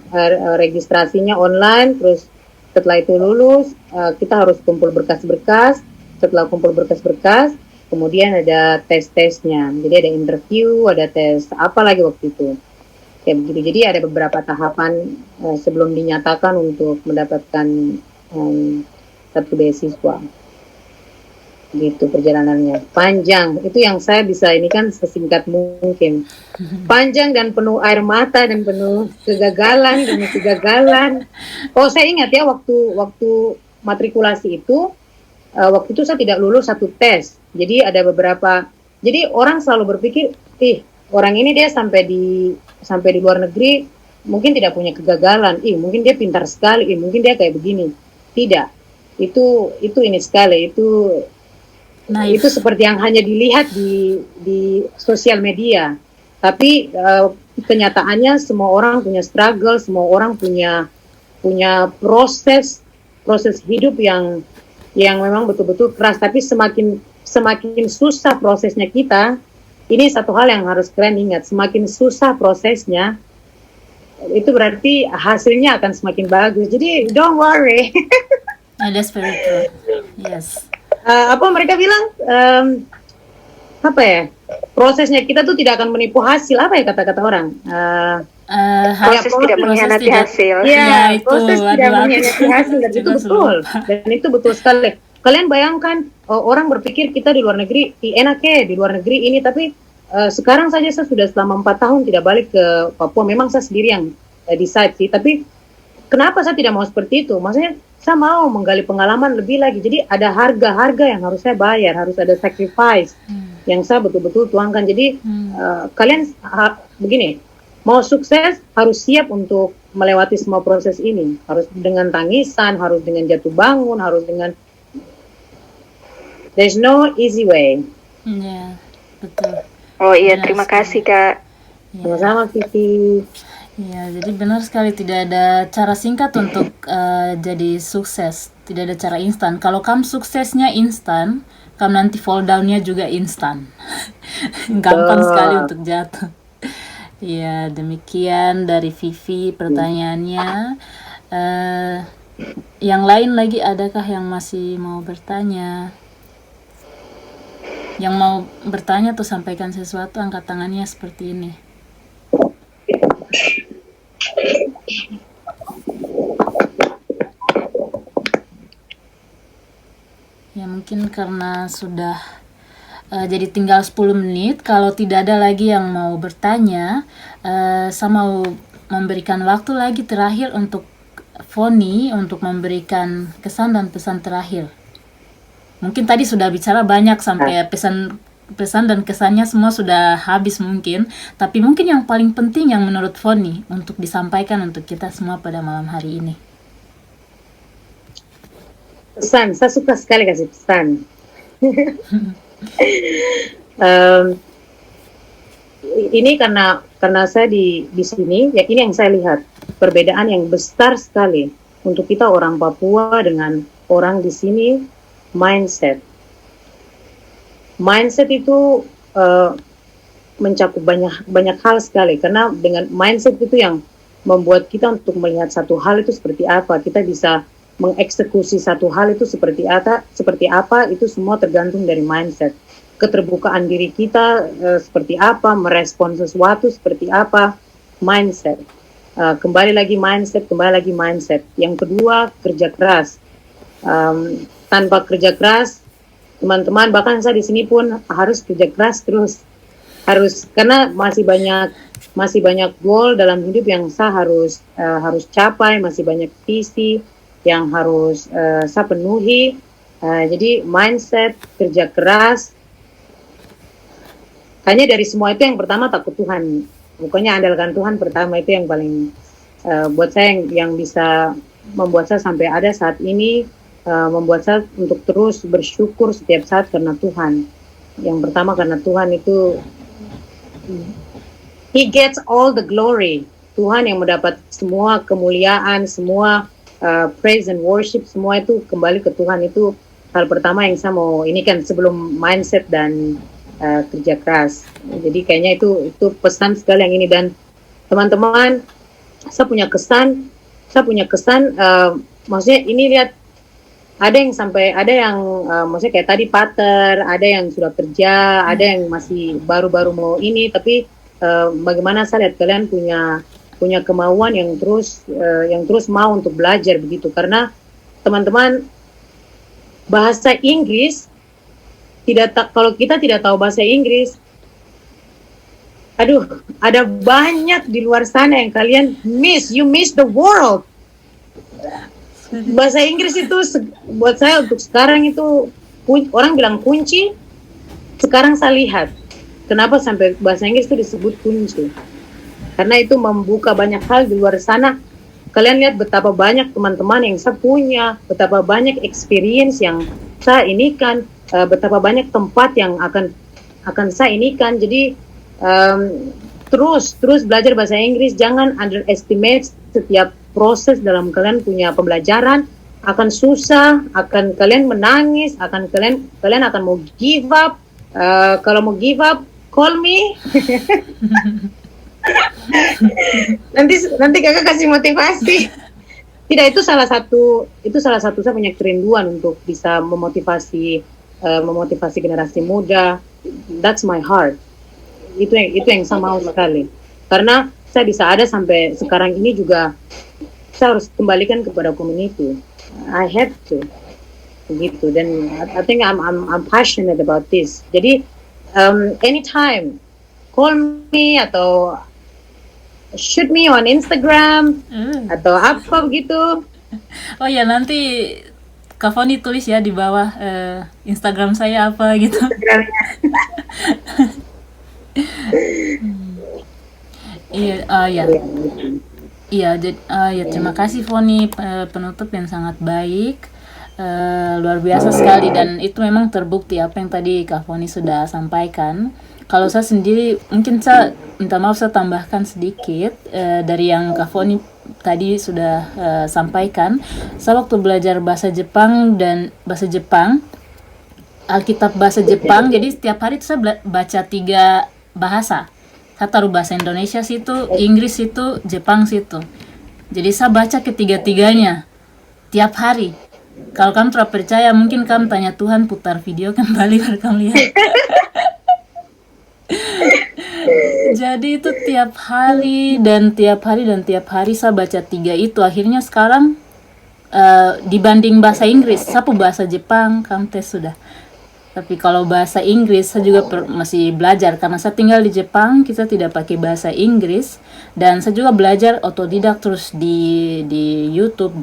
[SPEAKER 2] registrasinya online, terus setelah itu lulus, kita harus kumpul berkas-berkas. Setelah kumpul berkas-berkas, kemudian ada tes-tesnya. Jadi ada interview, ada tes apa lagi waktu itu. Kayak begitu. Jadi ada beberapa tahapan sebelum dinyatakan untuk mendapatkan satu beasiswa. Gitu perjalanannya. Panjang. Itu yang saya bisa ini kan sesingkat mungkin. Panjang dan penuh air mata dan penuh kegagalan demi kegagalan. Oh, saya ingat ya waktu matrikulasi itu, waktu itu saya tidak lulus satu tes. Jadi ada beberapa. Jadi orang selalu berpikir, orang ini dia sampai di luar negeri mungkin tidak punya kegagalan, mungkin dia pintar sekali, mungkin dia kayak begini. Tidak, itu ini sekali, itu seperti yang hanya dilihat di sosial media. Tapi kenyataannya semua orang punya struggle, semua orang punya proses hidup yang memang betul-betul keras. Tapi semakin susah prosesnya kita. Ini satu hal yang harus kalian ingat, semakin susah prosesnya, itu berarti hasilnya akan semakin bagus. Jadi don't worry.
[SPEAKER 1] That's very true. Yes.
[SPEAKER 2] Mereka bilang prosesnya kita tuh tidak akan menipu hasil, kata-kata orang.
[SPEAKER 9] Proses tidak mengkhianati hasil.
[SPEAKER 2] Ya, proses tidak mengkhianati hasil, dan itu betul. Dan itu betul sekali. Kalian bayangkan, orang berpikir kita di luar negeri, enak ya di luar negeri ini, tapi sekarang saja saya sudah selama 4 tahun tidak balik ke Papua. Memang saya sendiri yang decide sih, tapi kenapa saya tidak mau seperti itu? Maksudnya saya mau menggali pengalaman lebih lagi. Jadi ada harga-harga yang harus saya bayar, harus ada sacrifice yang saya betul-betul tuangkan. Jadi kalian begini, mau sukses harus siap untuk melewati semua proses ini. Harus dengan tangisan, harus dengan jatuh bangun, harus dengan there's no easy way.
[SPEAKER 1] Ya, betul.
[SPEAKER 9] Oh iya, terima kasih Kak.
[SPEAKER 2] Sama-sama Vivi.
[SPEAKER 1] Ya, jadi benar sekali tidak ada cara singkat untuk jadi sukses. Tidak ada cara instan. Kalau kamu suksesnya instan, kamu nanti fall down-nya juga instan. Gampang sekali untuk jatuh. Ya, demikian dari Vivi pertanyaannya. Yang lain lagi adakah yang masih mau bertanya? Yang mau bertanya atau sampaikan sesuatu, angkat tangannya seperti ini. Ya mungkin karena sudah jadi tinggal 10 menit. Kalau tidak ada lagi yang mau bertanya, saya mau memberikan waktu lagi terakhir untuk Foni untuk memberikan kesan dan pesan terakhir. Mungkin tadi sudah bicara banyak sampai pesan dan kesannya semua sudah habis mungkin. Tapi mungkin yang paling penting yang menurut Foni untuk disampaikan untuk kita semua pada malam hari ini.
[SPEAKER 2] Pesan, saya suka sekali kasih pesan. Ini karena saya di sini, ya ini yang saya lihat perbedaan yang besar sekali untuk kita orang Papua dengan orang di sini. Mindset itu mencakup banyak hal sekali, karena dengan mindset itu yang membuat kita untuk melihat satu hal itu seperti apa, kita bisa mengeksekusi satu hal itu seperti apa, itu semua tergantung dari mindset. Keterbukaan diri kita seperti apa, merespon sesuatu seperti apa, mindset. Kembali lagi mindset. Yang kedua, kerja keras. Tanpa kerja keras, teman-teman, bahkan saya di sini pun harus kerja keras terus. Karena masih banyak goal dalam hidup yang saya harus capai, masih banyak visi yang harus saya penuhi. Jadi mindset, kerja keras. Hanya dari semua itu yang pertama takut Tuhan. Pokoknya andalkan Tuhan pertama, itu yang paling buat saya yang bisa membuat saya sampai ada saat ini, membuat saya untuk terus bersyukur setiap saat karena Tuhan. Yang pertama karena Tuhan itu He gets all the glory. Tuhan yang mendapat semua kemuliaan, semua praise and worship, semua itu kembali ke Tuhan. Itu hal pertama yang saya mau ini kan sebelum mindset dan kerja keras. Jadi kayaknya itu pesan sekali yang ini. Dan teman-teman, saya punya kesan maksudnya ini lihat, ada yang maksudnya kayak tadi pater, ada yang sudah kerja, ada yang masih baru-baru mau ini, tapi bagaimana saya lihat kalian punya kemauan yang terus mau untuk belajar begitu. Karena teman-teman, bahasa Inggris kalau kita tidak tahu bahasa Inggris, ada banyak di luar sana yang kalian you miss the world. Bahasa Inggris itu buat saya untuk sekarang itu, orang bilang kunci, sekarang saya lihat kenapa sampai bahasa Inggris itu disebut kunci, karena itu membuka banyak hal di luar sana. Kalian lihat betapa banyak teman-teman yang saya punya, betapa banyak experience yang saya inikan, betapa banyak tempat yang akan saya inikan. Jadi terus belajar bahasa Inggris. Jangan underestimate setiap proses dalam kalian punya pembelajaran. Akan susah, akan kalian menangis, kalian akan mau give up. Kalau mau give up, call me. nanti kakak kasih motivasi. Tidak, itu salah satu saya punya kerinduan untuk bisa memotivasi generasi muda. That's my heart. Itu yang saya mau sekali. Karena saya bisa ada sampai sekarang ini juga, saya harus kembalikan kepada community. I have to, begitu. Dan I think I'm passionate about this. Jadi anytime call me atau shoot me on Instagram atau apa begitu.
[SPEAKER 1] Oh ya, nanti Kak Foni tulis ya di bawah Instagram saya apa gitu. Iya, terima kasih Foni, penutup yang sangat baik, luar biasa sekali, dan itu memang terbukti apa yang tadi Kak Foni sudah sampaikan. Kalau saya sendiri, mungkin saya minta maaf saya tambahkan sedikit dari yang Kak Foni tadi sudah sampaikan. Saya waktu belajar bahasa Jepang Alkitab bahasa Jepang, jadi setiap hari itu saya baca 3 bahasa. Saya taruh bahasa Indonesia situ, Inggris situ, Jepang situ. Jadi saya baca ketiga-tiganya tiap hari. Kalau kamu tidak percaya, mungkin kamu tanya Tuhan, putar video kembali baru kamu lihat. Jadi itu tiap hari dan tiap hari saya baca 3 itu. Akhirnya sekarang dibanding bahasa Inggris, saya bahasa Jepang, kamu tes sudah. Tapi kalau bahasa Inggris saya juga masih belajar karena saya tinggal di Jepang, kita tidak pakai bahasa Inggris, dan saya juga belajar otodidak terus di YouTube,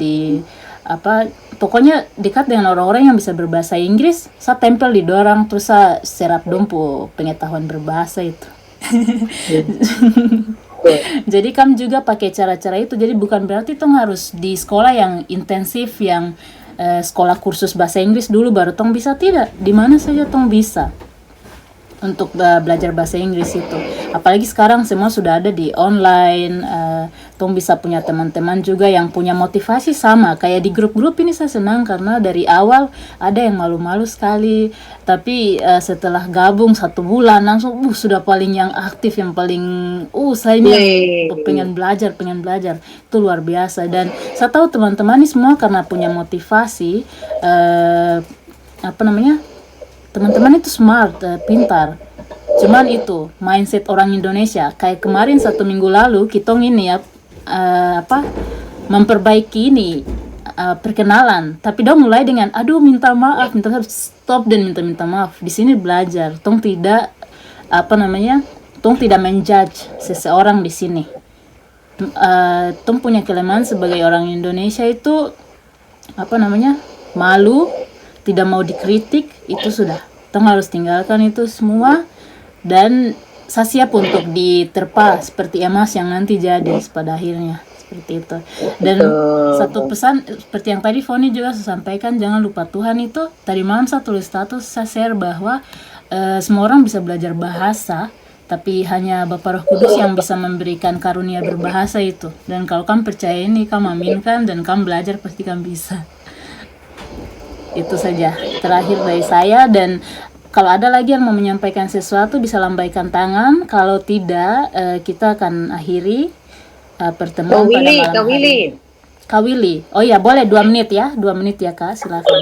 [SPEAKER 1] pokoknya dekat dengan orang-orang yang bisa berbahasa Inggris, saya tempel di dorang terus saya serap dompu pengetahuan berbahasa itu. Jadi kamu juga pakai cara-cara itu, jadi bukan berarti tong harus di sekolah yang intensif, yang sekolah kursus bahasa Inggris dulu baru tong bisa, tidak, di mana saja tong bisa untuk belajar bahasa Inggris itu. Apalagi sekarang semua sudah ada di online, tong bisa punya teman-teman juga yang punya motivasi sama. Kayak di grup-grup ini saya senang karena dari awal ada yang malu-malu sekali, tapi setelah gabung 1 bulan langsung sudah paling yang aktif, yang paling saya ini pengen belajar, itu luar biasa. Dan saya tahu teman-teman ini semua karena punya motivasi, teman-teman itu smart, pintar. Cuman itu mindset orang Indonesia. Kayak kemarin 1 minggu lalu kitong ini memperbaiki ini perkenalan. Tapi dong mulai dengan minta maaf, stop dan minta maaf. Di sini belajar, tong tidak menjudge seseorang di sini. Tong punya kelemahan sebagai orang Indonesia itu malu, tidak mau dikritik, itu sudah. Tong harus tinggalkan itu semua, dan saya siap untuk diterpa seperti emas yang nanti jadi pada akhirnya, seperti itu. Dan satu pesan seperti yang tadi Foni juga sampaikan, jangan lupa Tuhan itu. Tadi malam saya tulis status, saya share bahwa semua orang bisa belajar bahasa, tapi hanya Bapa Roh Kudus yang bisa memberikan karunia berbahasa itu. Dan kalau kamu percaya ini, kamu aminkan dan kamu belajar, pasti kamu bisa. Itu saja terakhir dari saya, dan kalau ada lagi yang mau menyampaikan sesuatu bisa lambaikan tangan. Kalau tidak, kita akan akhiri pertemuan pada malam hari. Kak Willy, oh ya boleh 2 menit ya, 2 menit ya Kak, silakan.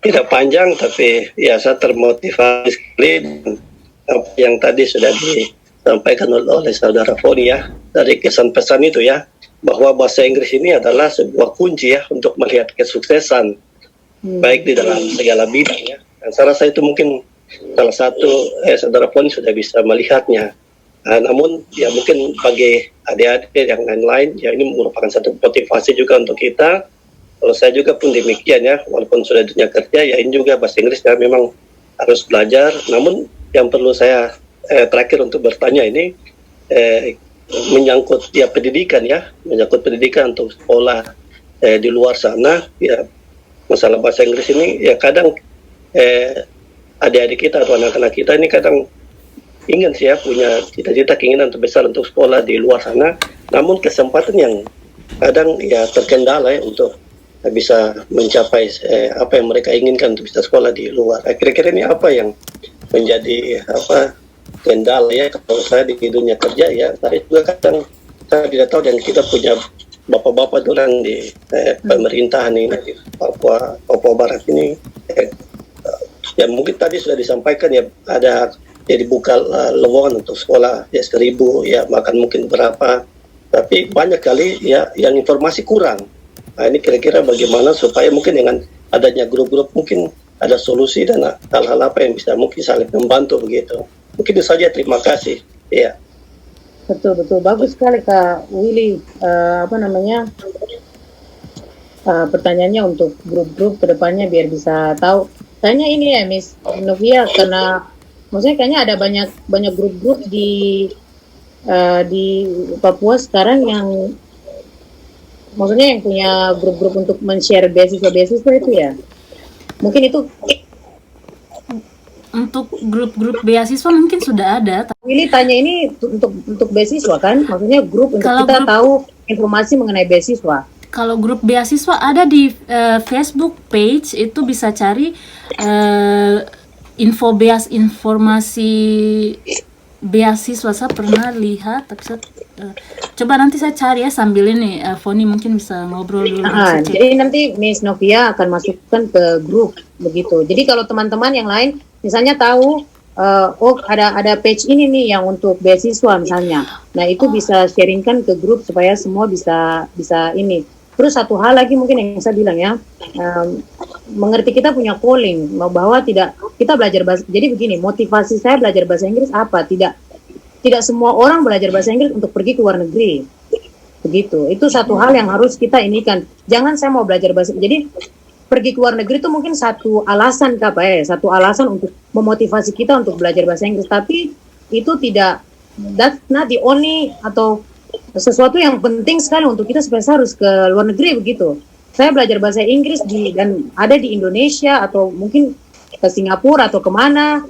[SPEAKER 5] Tidak panjang, tapi ya saya termotivasi sekali apa yang tadi sudah disampaikan oleh saudara Foni ya, dari kesan-pesan itu ya, bahwa bahasa Inggris ini adalah sebuah kunci ya untuk melihat kesuksesan baik di dalam segala bidang ya. Dan saya rasa itu mungkin salah satu saudara Foni sudah bisa melihatnya. Namun ya mungkin bagi adik-adik yang lain-lain ya, ini merupakan satu motivasi juga untuk kita. Kalau saya juga pun demikian ya, walaupun sudah dunia kerja ya, ini juga bahasa Inggris ya memang harus belajar. Namun yang perlu saya terakhir untuk bertanya ini menyangkut ya pendidikan ya, menyangkut pendidikan untuk sekolah di luar sana ya. Masalah bahasa Inggris ini ya kadang adik-adik kita atau anak-anak kita ini kadang ingin sih ya, punya cita-cita keinginan terbesar untuk sekolah di luar sana, namun kesempatan yang kadang ya terkendala ya untuk bisa mencapai apa yang mereka inginkan untuk bisa sekolah di luar. Kira-kira ini apa yang menjadi kendala ya kalau saya di dunia kerja ya. Saya juga kadang saya tidak tahu, dan kita punya bapak-bapak orang di pemerintahan ini di Papua Barat ini ya, mungkin tadi sudah disampaikan ya, ada ya dibuka lowongan untuk sekolah ya 1.000 ya, makan mungkin berapa, tapi banyak kali ya yang informasi kurang. Nah ini kira-kira bagaimana supaya mungkin dengan adanya grup-grup mungkin ada solusi dan hal-hal apa yang bisa mungkin saling membantu begitu. Mungkin itu saja, terima kasih. Ya.
[SPEAKER 2] Betul, bagus sekali Kak Willy. Pertanyaannya untuk grup-grup kedepannya biar bisa tahu. Tanya ini ya Miss Novia, karena maksudnya kayaknya ada banyak grup-grup di Papua sekarang yang maksudnya yang punya grup-grup untuk men-share beasiswa itu ya. Mungkin itu
[SPEAKER 1] untuk grup-grup beasiswa mungkin sudah ada.
[SPEAKER 2] Willy tanya ini untuk beasiswa kan? Maksudnya grup untuk
[SPEAKER 1] Kalau
[SPEAKER 2] kita
[SPEAKER 1] grup-
[SPEAKER 2] tahu informasi mengenai beasiswa.
[SPEAKER 1] Kalau grup beasiswa ada di Facebook page, itu bisa cari informasi beasiswa. Saya pernah lihat, tapi coba nanti saya cari ya sambil ini Foni mungkin bisa ngobrol dulu.
[SPEAKER 2] Ah,
[SPEAKER 1] Saya cek.
[SPEAKER 2] jadi nanti Miss Novia akan masukkan ke grup begitu. Jadi kalau teman-teman yang lain misalnya tahu oh ada page ini nih yang untuk beasiswa misalnya. Nah, itu bisa sharingkan ke grup supaya semua bisa ini. Terus satu hal lagi mungkin yang saya bilang ya, mengerti kita punya calling bahwa tidak kita belajar bahasa. Jadi begini, motivasi saya belajar bahasa Inggris apa? Tidak semua orang belajar bahasa Inggris untuk pergi ke luar negeri. Begitu. Itu satu hal yang harus kita inikan. Jangan saya mau belajar bahasa. Jadi pergi ke luar negeri itu mungkin satu alasan satu alasan untuk memotivasi kita untuk belajar bahasa Inggris, tapi itu tidak, that's not the only atau sesuatu yang penting sekali untuk kita supaya saya harus ke luar negeri begitu. Saya belajar bahasa Inggris dan ada di Indonesia atau mungkin ke Singapura atau kemana,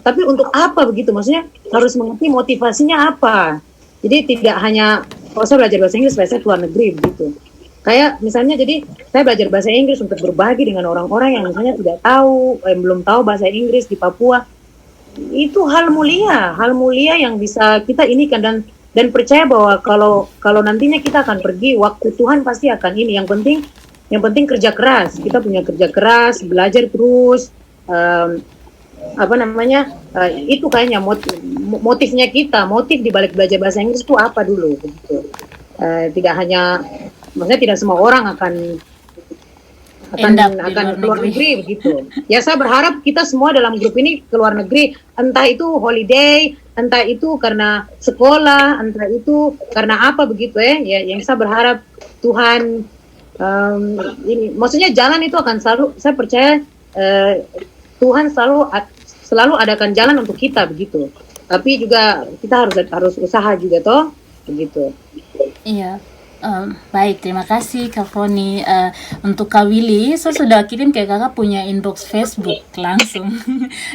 [SPEAKER 2] tapi untuk apa begitu? Maksudnya harus mengerti motivasinya apa. Jadi tidak hanya kalau saya belajar bahasa Inggris supaya saya ke luar negeri begitu. Kayak misalnya jadi saya belajar bahasa Inggris untuk berbagi dengan orang-orang yang misalnya tidak tahu, belum tahu bahasa Inggris di Papua. Itu hal mulia yang bisa kita inikan dan percaya bahwa kalau nantinya kita akan pergi, waktu Tuhan pasti akan ini. Yang penting kerja keras. Kita punya kerja keras, belajar terus. Itu kayaknya motifnya kita, motif di balik belajar bahasa Inggris itu apa dulu begitu. Tidak hanya, maksudnya tidak semua orang akan keluar negeri begitu. Ya saya berharap kita semua dalam grup ini keluar negeri, entah itu holiday, entah itu karena sekolah, entah itu karena apa begitu ya. Yang saya berharap Tuhan ini, maksudnya jalan itu akan selalu, saya percaya Tuhan selalu adakan jalan untuk kita begitu. Tapi juga kita harus usaha juga toh begitu.
[SPEAKER 1] Iya. Baik, terima kasih Kak Foni. Untuk Kak Willy, saya sudah kirim ke kakak punya inbox Facebook langsung.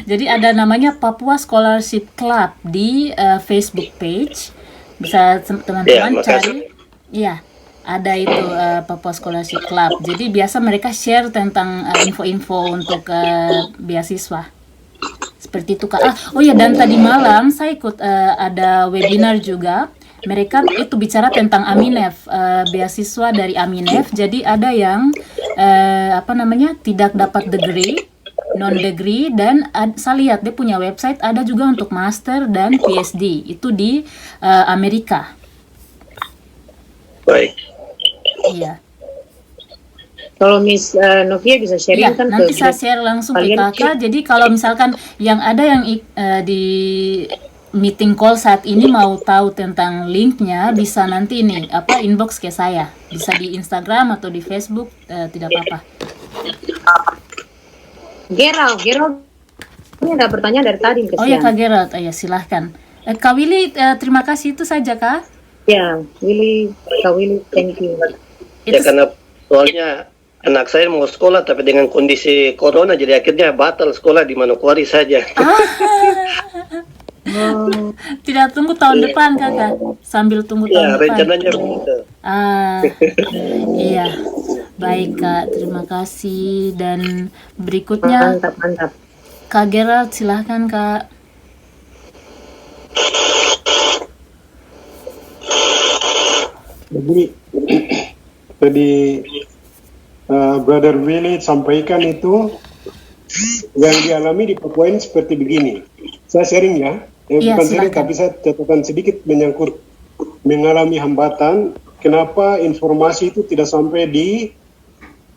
[SPEAKER 1] Jadi ada namanya Papua Scholarship Club di Facebook page. Bisa teman-teman cari. Iya, ada itu Papua Scholarship Club. Jadi biasa mereka share tentang info-info untuk beasiswa. Seperti itu Kak. Oh ya, dan tadi malam saya ikut ada webinar juga. Mereka itu bicara tentang Aminef, beasiswa dari Aminef. Jadi ada yang tidak dapat degree, non degree, dan saya lihat dia punya website ada juga untuk master dan PhD. Itu di Amerika.
[SPEAKER 5] Baik.
[SPEAKER 1] Iya.
[SPEAKER 2] Kalau Miss Novia bisa sharing kan
[SPEAKER 1] nanti saya share langsung ke kakak. Jadi kalau misalkan yang ada yang di meeting call saat ini mau tahu tentang linknya, bisa nanti ini inbox ke saya, bisa di Instagram atau di Facebook, tidak apa-apa.
[SPEAKER 2] Gerald ini ada pertanyaan dari tadi.
[SPEAKER 1] Oh ya Kak Gerald, silahkan. Kak Willy, terima kasih, itu saja Kak.
[SPEAKER 2] Ya, Kak Willy, thank you.
[SPEAKER 5] Ya karena soalnya anak saya mau sekolah tapi dengan kondisi corona jadi akhirnya batal sekolah di Manokwari saja.
[SPEAKER 1] Tidak tunggu tahun depan kakak, sambil tunggu tahun depan.
[SPEAKER 5] Rencananya begitu.
[SPEAKER 1] Iya, baik Kak, terima kasih. Dan berikutnya
[SPEAKER 2] mantap.
[SPEAKER 1] Kak Gerald, silahkan Kak.
[SPEAKER 8] Jadi tadi Brother Willy sampaikan itu yang dialami di Papua ini seperti begini. Saya sharing ya, bukan sharing tapi saya catatan sedikit menyangkut mengalami hambatan. Kenapa informasi itu tidak sampai di,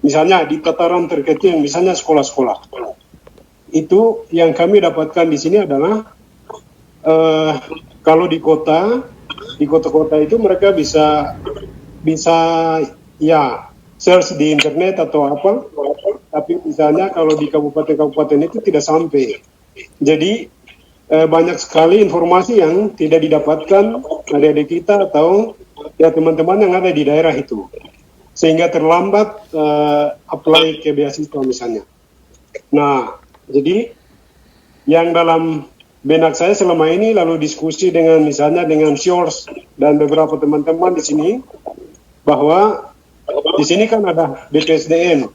[SPEAKER 8] misalnya di tataran terkecil, misalnya sekolah-sekolah. Itu yang kami dapatkan di sini adalah kalau di kota-kota itu mereka bisa ya search di internet atau apa, tapi misalnya kalau di kabupaten-kabupaten itu tidak sampai. Jadi banyak sekali informasi yang tidak didapatkan adik-adik kita atau ya teman-teman yang ada di daerah itu, sehingga terlambat apply ke beasiswa misalnya. Nah, jadi yang dalam benak saya selama ini lalu diskusi dengan misalnya dengan Shores dan beberapa teman-teman di sini bahwa di sini kan ada BPSDM,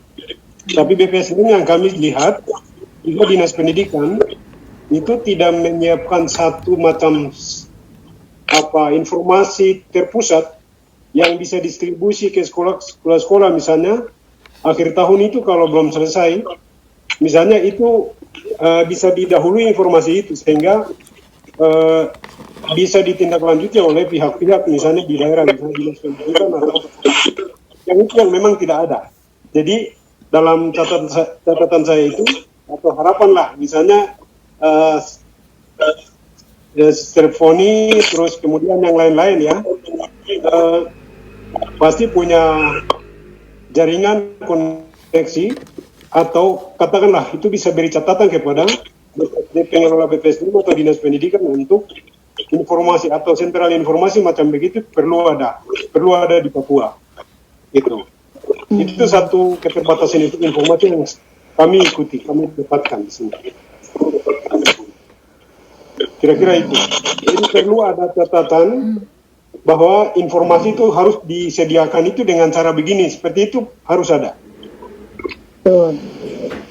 [SPEAKER 8] tapi BPSDM yang kami lihat juga dinas pendidikan itu tidak menyiapkan satu macam informasi terpusat yang bisa distribusi ke sekolah-sekolah misalnya akhir tahun itu kalau belum selesai, misalnya itu bisa didahului informasi itu sehingga bisa ditindaklanjuti oleh pihak-pihak misalnya di daerah, misalnya dinas pendidikan atau yang itu yang memang tidak ada. Jadi dalam catatan saya itu atau harapan lah misalnya Foni terus kemudian yang lain-lain ya pasti punya jaringan koneksi atau katakanlah itu bisa beri catatan kepada pengelola BPSDM atau dinas pendidikan untuk informasi atau sentral informasi macam begitu perlu ada di Papua gitu. Itu satu keterbatasan informasi yang kami dapatkan di sini. Kira-kira itu. Jadi perlu ada catatan bahwa informasi itu harus disediakan itu dengan cara begini, seperti itu harus ada.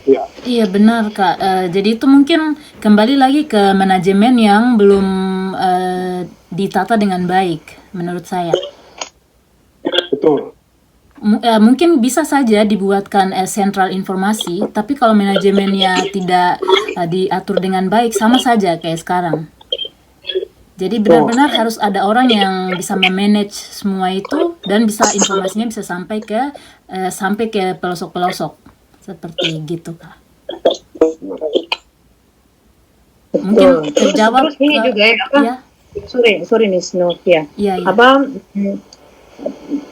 [SPEAKER 8] Ya.
[SPEAKER 1] Iya benar Kak. Jadi itu mungkin kembali lagi ke manajemen yang belum ditata dengan baik menurut saya.
[SPEAKER 8] Betul.
[SPEAKER 1] Mungkin bisa saja dibuatkan sentral informasi, tapi kalau manajemennya tidak diatur dengan baik sama saja kayak sekarang. Jadi benar-benar harus ada orang yang bisa memanage semua itu dan bisa informasinya bisa sampai ke pelosok-pelosok seperti gitu Kak. Mungkin terjawab.
[SPEAKER 2] Terus ini juga ya. Sorry Miss Novia.
[SPEAKER 1] Iya.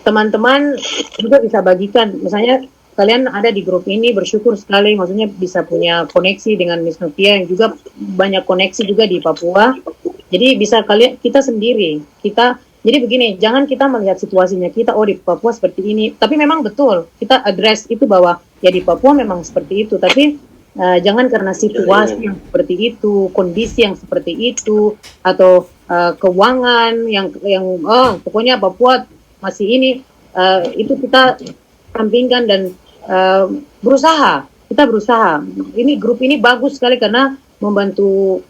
[SPEAKER 2] Teman-teman juga bisa bagikan, misalnya kalian ada di grup ini bersyukur sekali, maksudnya bisa punya koneksi dengan Miss Novia yang juga banyak koneksi juga di Papua. Jadi bisa kita sendiri, jadi begini, jangan kita melihat situasinya kita, di Papua seperti ini, tapi memang betul, kita address itu bahwa ya di Papua memang seperti itu, tapi jangan karena situasi yang seperti itu, kondisi yang seperti itu, atau keuangan yang pokoknya Papua masih ini, itu kita sampingkan dan kita berusaha. Ini grup ini bagus sekali karena membantu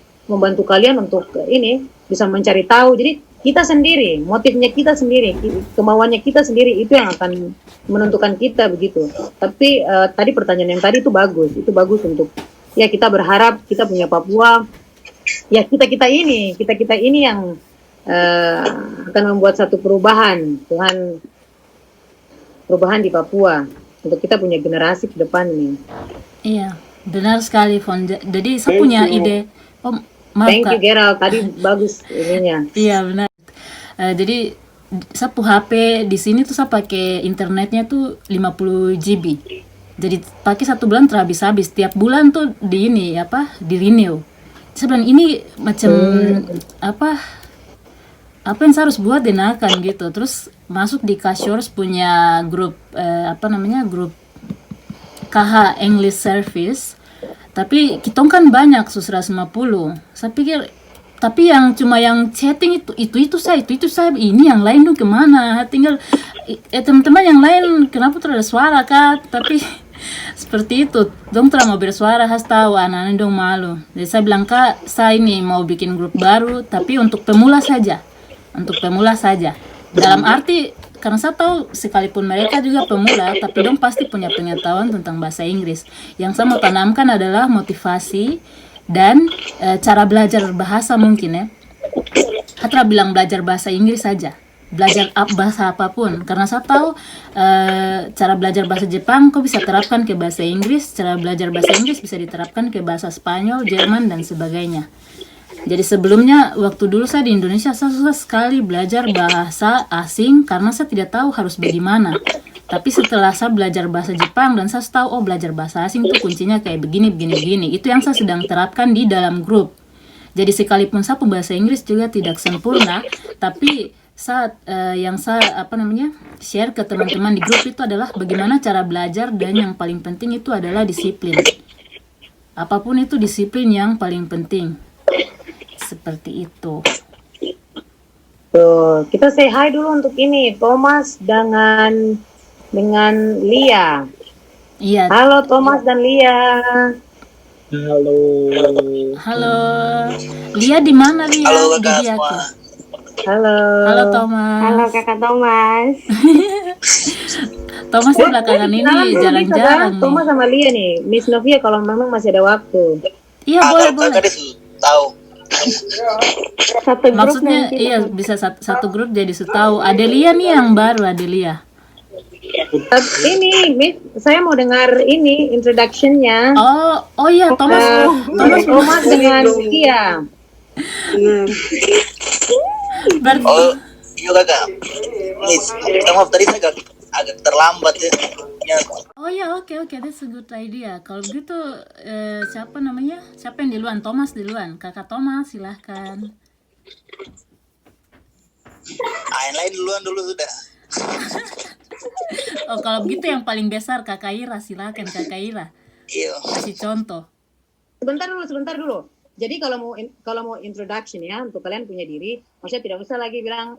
[SPEAKER 2] kalian untuk ini bisa mencari tahu. Jadi kita sendiri, motifnya kita sendiri, kemauannya kita sendiri itu yang akan menentukan kita begitu. Tapi tadi pertanyaan yang tadi itu bagus untuk ya kita berharap kita punya Papua. Ya kita ini yang akan membuat satu perubahan di Papua untuk kita punya generasi ke depan ini.
[SPEAKER 1] Iya, benar sekali Fon. Jadi saya punya ide.
[SPEAKER 2] Thank you Gerald, tadi bagus ininya.
[SPEAKER 1] Iya benar. Jadi saya HP di sini tuh saya pakai internetnya tuh 50 GB. Jadi pakai 1 bulan terhabis-habis. Tiap bulan tuh di renew. Saya bilang ini macam apa yang saya harus buat denakan gitu. Terus masuk di Kashores punya grup grup KH English Service. Tapi kita kan banyak 150. Saya pikir tapi yang cuma yang chatting itu saya ini yang lain dong kemana? Tinggal teman-teman yang lain kenapa tidak ada suara Kak? Tapi seperti itu, dong tidak mau bersuara, harus tahu anak-anak dong malu. Jadi saya bilang Kak, saya ini mau bikin grup baru, tapi untuk pemula saja. Dalam arti, karena saya tahu sekalipun mereka juga pemula, tapi dong pasti punya pengetahuan tentang bahasa Inggris. Yang saya mau tanamkan adalah motivasi dan cara belajar bahasa mungkin ya. Hatra bilang belajar bahasa Inggris saja. Belajar bahasa apapun, karena saya tahu cara belajar bahasa Jepang kok bisa terapkan ke bahasa Inggris, cara belajar bahasa Inggris bisa diterapkan ke bahasa Spanyol, Jerman dan sebagainya. Jadi sebelumnya waktu dulu saya di Indonesia saya susah sekali belajar bahasa asing karena saya tidak tahu harus bagaimana. Tapi setelah saya belajar bahasa Jepang dan saya tahu belajar bahasa asing itu kuncinya kayak begini. Itu yang saya sedang terapkan di dalam grup. Jadi sekalipun saya bahasa Inggris juga tidak sempurna, tapi saat yang saya share ke teman-teman di grup itu adalah bagaimana cara belajar, dan yang paling penting itu adalah disiplin. Apapun itu disiplin yang paling penting. Seperti itu.
[SPEAKER 2] Tuh, kita say hi dulu untuk ini Thomas dengan Lia.
[SPEAKER 1] Iya.
[SPEAKER 2] Halo Thomas dan Lia.
[SPEAKER 4] Halo.
[SPEAKER 1] Halo. Lia di mana Lia?
[SPEAKER 12] Halo
[SPEAKER 1] Di
[SPEAKER 12] kakak
[SPEAKER 1] dia
[SPEAKER 12] semua.
[SPEAKER 1] ke.
[SPEAKER 2] Halo.
[SPEAKER 1] Halo Thomas.
[SPEAKER 9] Halo kakak Thomas.
[SPEAKER 1] Thomas belakangan ini jarang-jarang nih.
[SPEAKER 2] Thomas sama Lia nih. Miss Novia kalau memang masih ada waktu.
[SPEAKER 1] Iya boleh
[SPEAKER 12] kalau
[SPEAKER 1] boleh.
[SPEAKER 12] kakak tahu.
[SPEAKER 9] Satu grup
[SPEAKER 1] Maksudnya
[SPEAKER 9] nanti
[SPEAKER 1] iya bisa satu grup jadi setahu. Adelia nih yang baru Adelia.
[SPEAKER 2] Ini Miss, saya mau dengar ini introduction-nya.
[SPEAKER 1] Oh iya Thomas.
[SPEAKER 2] Thomas dengan Lia.
[SPEAKER 12] Oh iya kakak. Miss, maaf tadi saya agak terlambat ya.
[SPEAKER 1] Oh ya oke, that's a good idea. Kalau begitu siapa namanya? Siapa yang duluan? Thomas duluan. Kakak Thomas silahkan.
[SPEAKER 12] Yang lain dulu sudah.
[SPEAKER 1] Oh kalau begitu yang paling besar Kakak Ira, silahkan Kakak Ira.
[SPEAKER 12] Iya.
[SPEAKER 1] Kasih contoh.
[SPEAKER 2] Sebentar dulu. Jadi kalau mau introduction ya untuk kalian punya diri, maksudnya tidak usah lagi bilang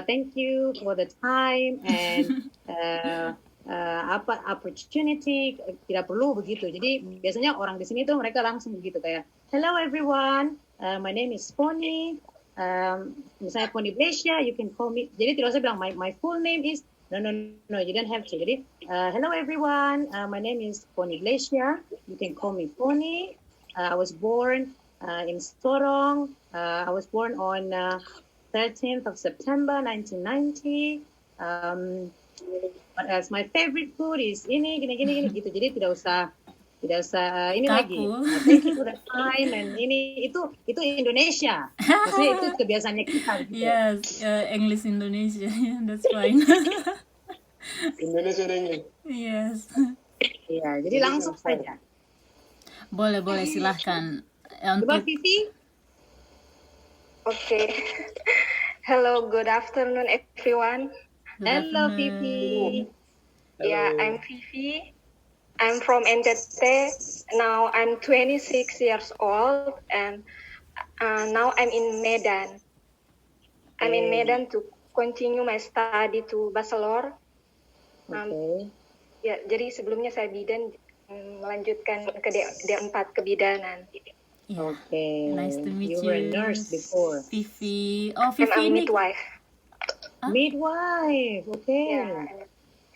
[SPEAKER 2] thank you for the time and opportunity, tidak perlu begitu. Jadi biasanya orang di sini tuh mereka langsung begitu kayak hello everyone, my name is Pony, misalnya Pony Blesya, you can call me. Jadi tidak usah bilang my full name is no, you don't have to. Jadi hello everyone, my name is Pony Blesya, you can call me Pony. I was born in Sorong. I was born on 13th of September 1990. But as my favorite food is ini gini gitu. Jadi tidak usah ini
[SPEAKER 1] Kaku.
[SPEAKER 2] lagi. Thank you for the time and ini itu Indonesia. Maksudnya itu kebiasaannya kita. Gitu.
[SPEAKER 1] Yes, English Indonesia. That's fine.
[SPEAKER 8] Indonesia English.
[SPEAKER 1] Yes.
[SPEAKER 2] Iya, jadi langsung saja.
[SPEAKER 1] Boleh silahkan.
[SPEAKER 2] Coba Vivi.
[SPEAKER 9] Okay. Hello, good afternoon everyone.
[SPEAKER 2] Hello Vivi.
[SPEAKER 9] Yeah, I'm Vivi. I'm from NTT. Now I'm 26 years old and now I'm in Medan. I'm in Medan to continue my study to bachelor. Ya, jadi sebelumnya saya bidan melanjutkan ke D4 kebidanan.
[SPEAKER 2] Okay.
[SPEAKER 1] Nice to meet you.
[SPEAKER 2] You were a nurse before.
[SPEAKER 1] Vivi. Oh, Vivi
[SPEAKER 9] I'm a
[SPEAKER 1] ini.
[SPEAKER 9] midwife.
[SPEAKER 2] Midwife. Okay.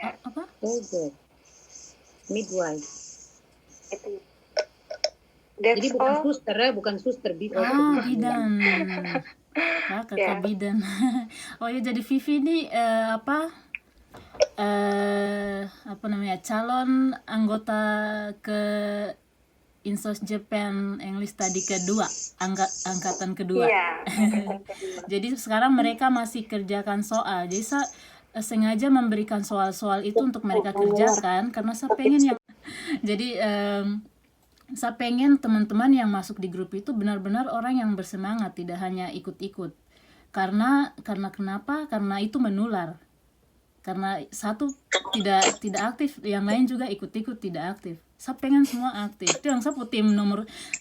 [SPEAKER 9] Yeah.
[SPEAKER 1] Apa?
[SPEAKER 2] Very good. Midwife.
[SPEAKER 9] That's
[SPEAKER 2] Jadi bukan
[SPEAKER 9] all.
[SPEAKER 2] suster ya, bukan suster bidan.
[SPEAKER 1] Bidan. Kakak bidan. Oh ya, jadi Vivi ini apa namanya, calon anggota ke Insos Japan English Study kedua, angkatan kedua.
[SPEAKER 9] Iya.
[SPEAKER 1] Jadi sekarang mereka masih kerjakan soal. Jadi saya sengaja memberikan soal-soal itu untuk mereka kerjakan karena saya pengen yang jadi saya pengen teman-teman yang masuk di grup itu benar-benar orang yang bersemangat, tidak hanya ikut-ikut. Karena kenapa? Karena itu menular. Karena satu tidak aktif, yang lain juga ikut-ikut tidak aktif. Saya pengen semua aktif. Itu yang saya tim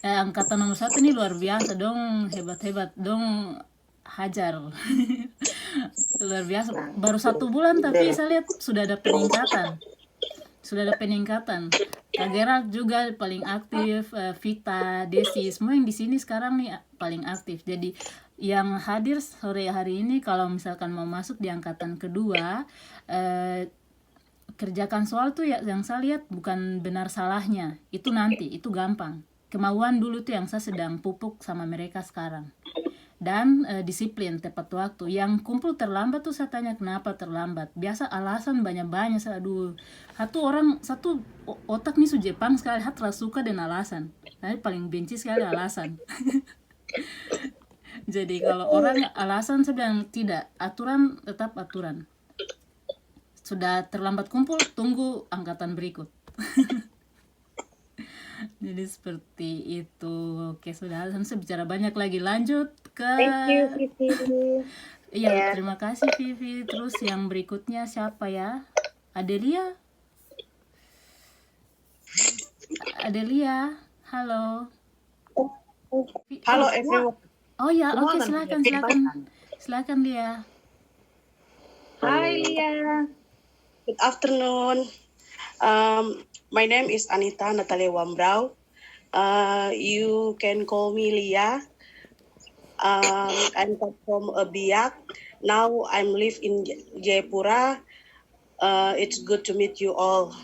[SPEAKER 1] angkatan nomor 1 ini luar biasa dong, hebat-hebat dong, hajar. Luar biasa. Baru 1 bulan tapi saya lihat sudah ada peningkatan. Kak Gerald juga paling aktif, Vita, Desi, semua yang di sini sekarang nih paling aktif. Jadi yang hadir sore hari ini kalau misalkan mau masuk di angkatan kedua, kerjakan soal tuh yang saya lihat bukan benar salahnya, itu nanti, itu gampang. Kemauan dulu tuh yang saya sedang pupuk sama mereka sekarang. Dan disiplin, tepat waktu. Yang kumpul terlambat tuh saya tanya kenapa terlambat. Biasa alasan banyak-banyak. Satu otak nih su Jepang sekali, hatra suka dengan alasan. Tapi paling benci sekali alasan. Jadi kalau orang alasan saya bilang tidak, aturan tetap aturan. Sudah terlambat kumpul, tunggu angkatan berikut. Jadi seperti itu. Oke, sudah saya bicara banyak lagi. Lanjut ke
[SPEAKER 2] Thank you Vivi.
[SPEAKER 1] Iya, terima kasih Vivi. Terus yang berikutnya siapa ya? Adelia. Halo.
[SPEAKER 11] Halo everyone.
[SPEAKER 1] Oh ya,
[SPEAKER 2] Semua
[SPEAKER 1] oke,
[SPEAKER 2] akan
[SPEAKER 1] silakan,
[SPEAKER 2] menjadi
[SPEAKER 1] silakan,
[SPEAKER 2] baik.
[SPEAKER 1] silakan Lia.
[SPEAKER 11] Hi Lia. Good afternoon. My name is Anita Natalia Wambrau. You can call me Lia. I'm from Biak. Now I'm live in Jayapura. It's good to meet you all.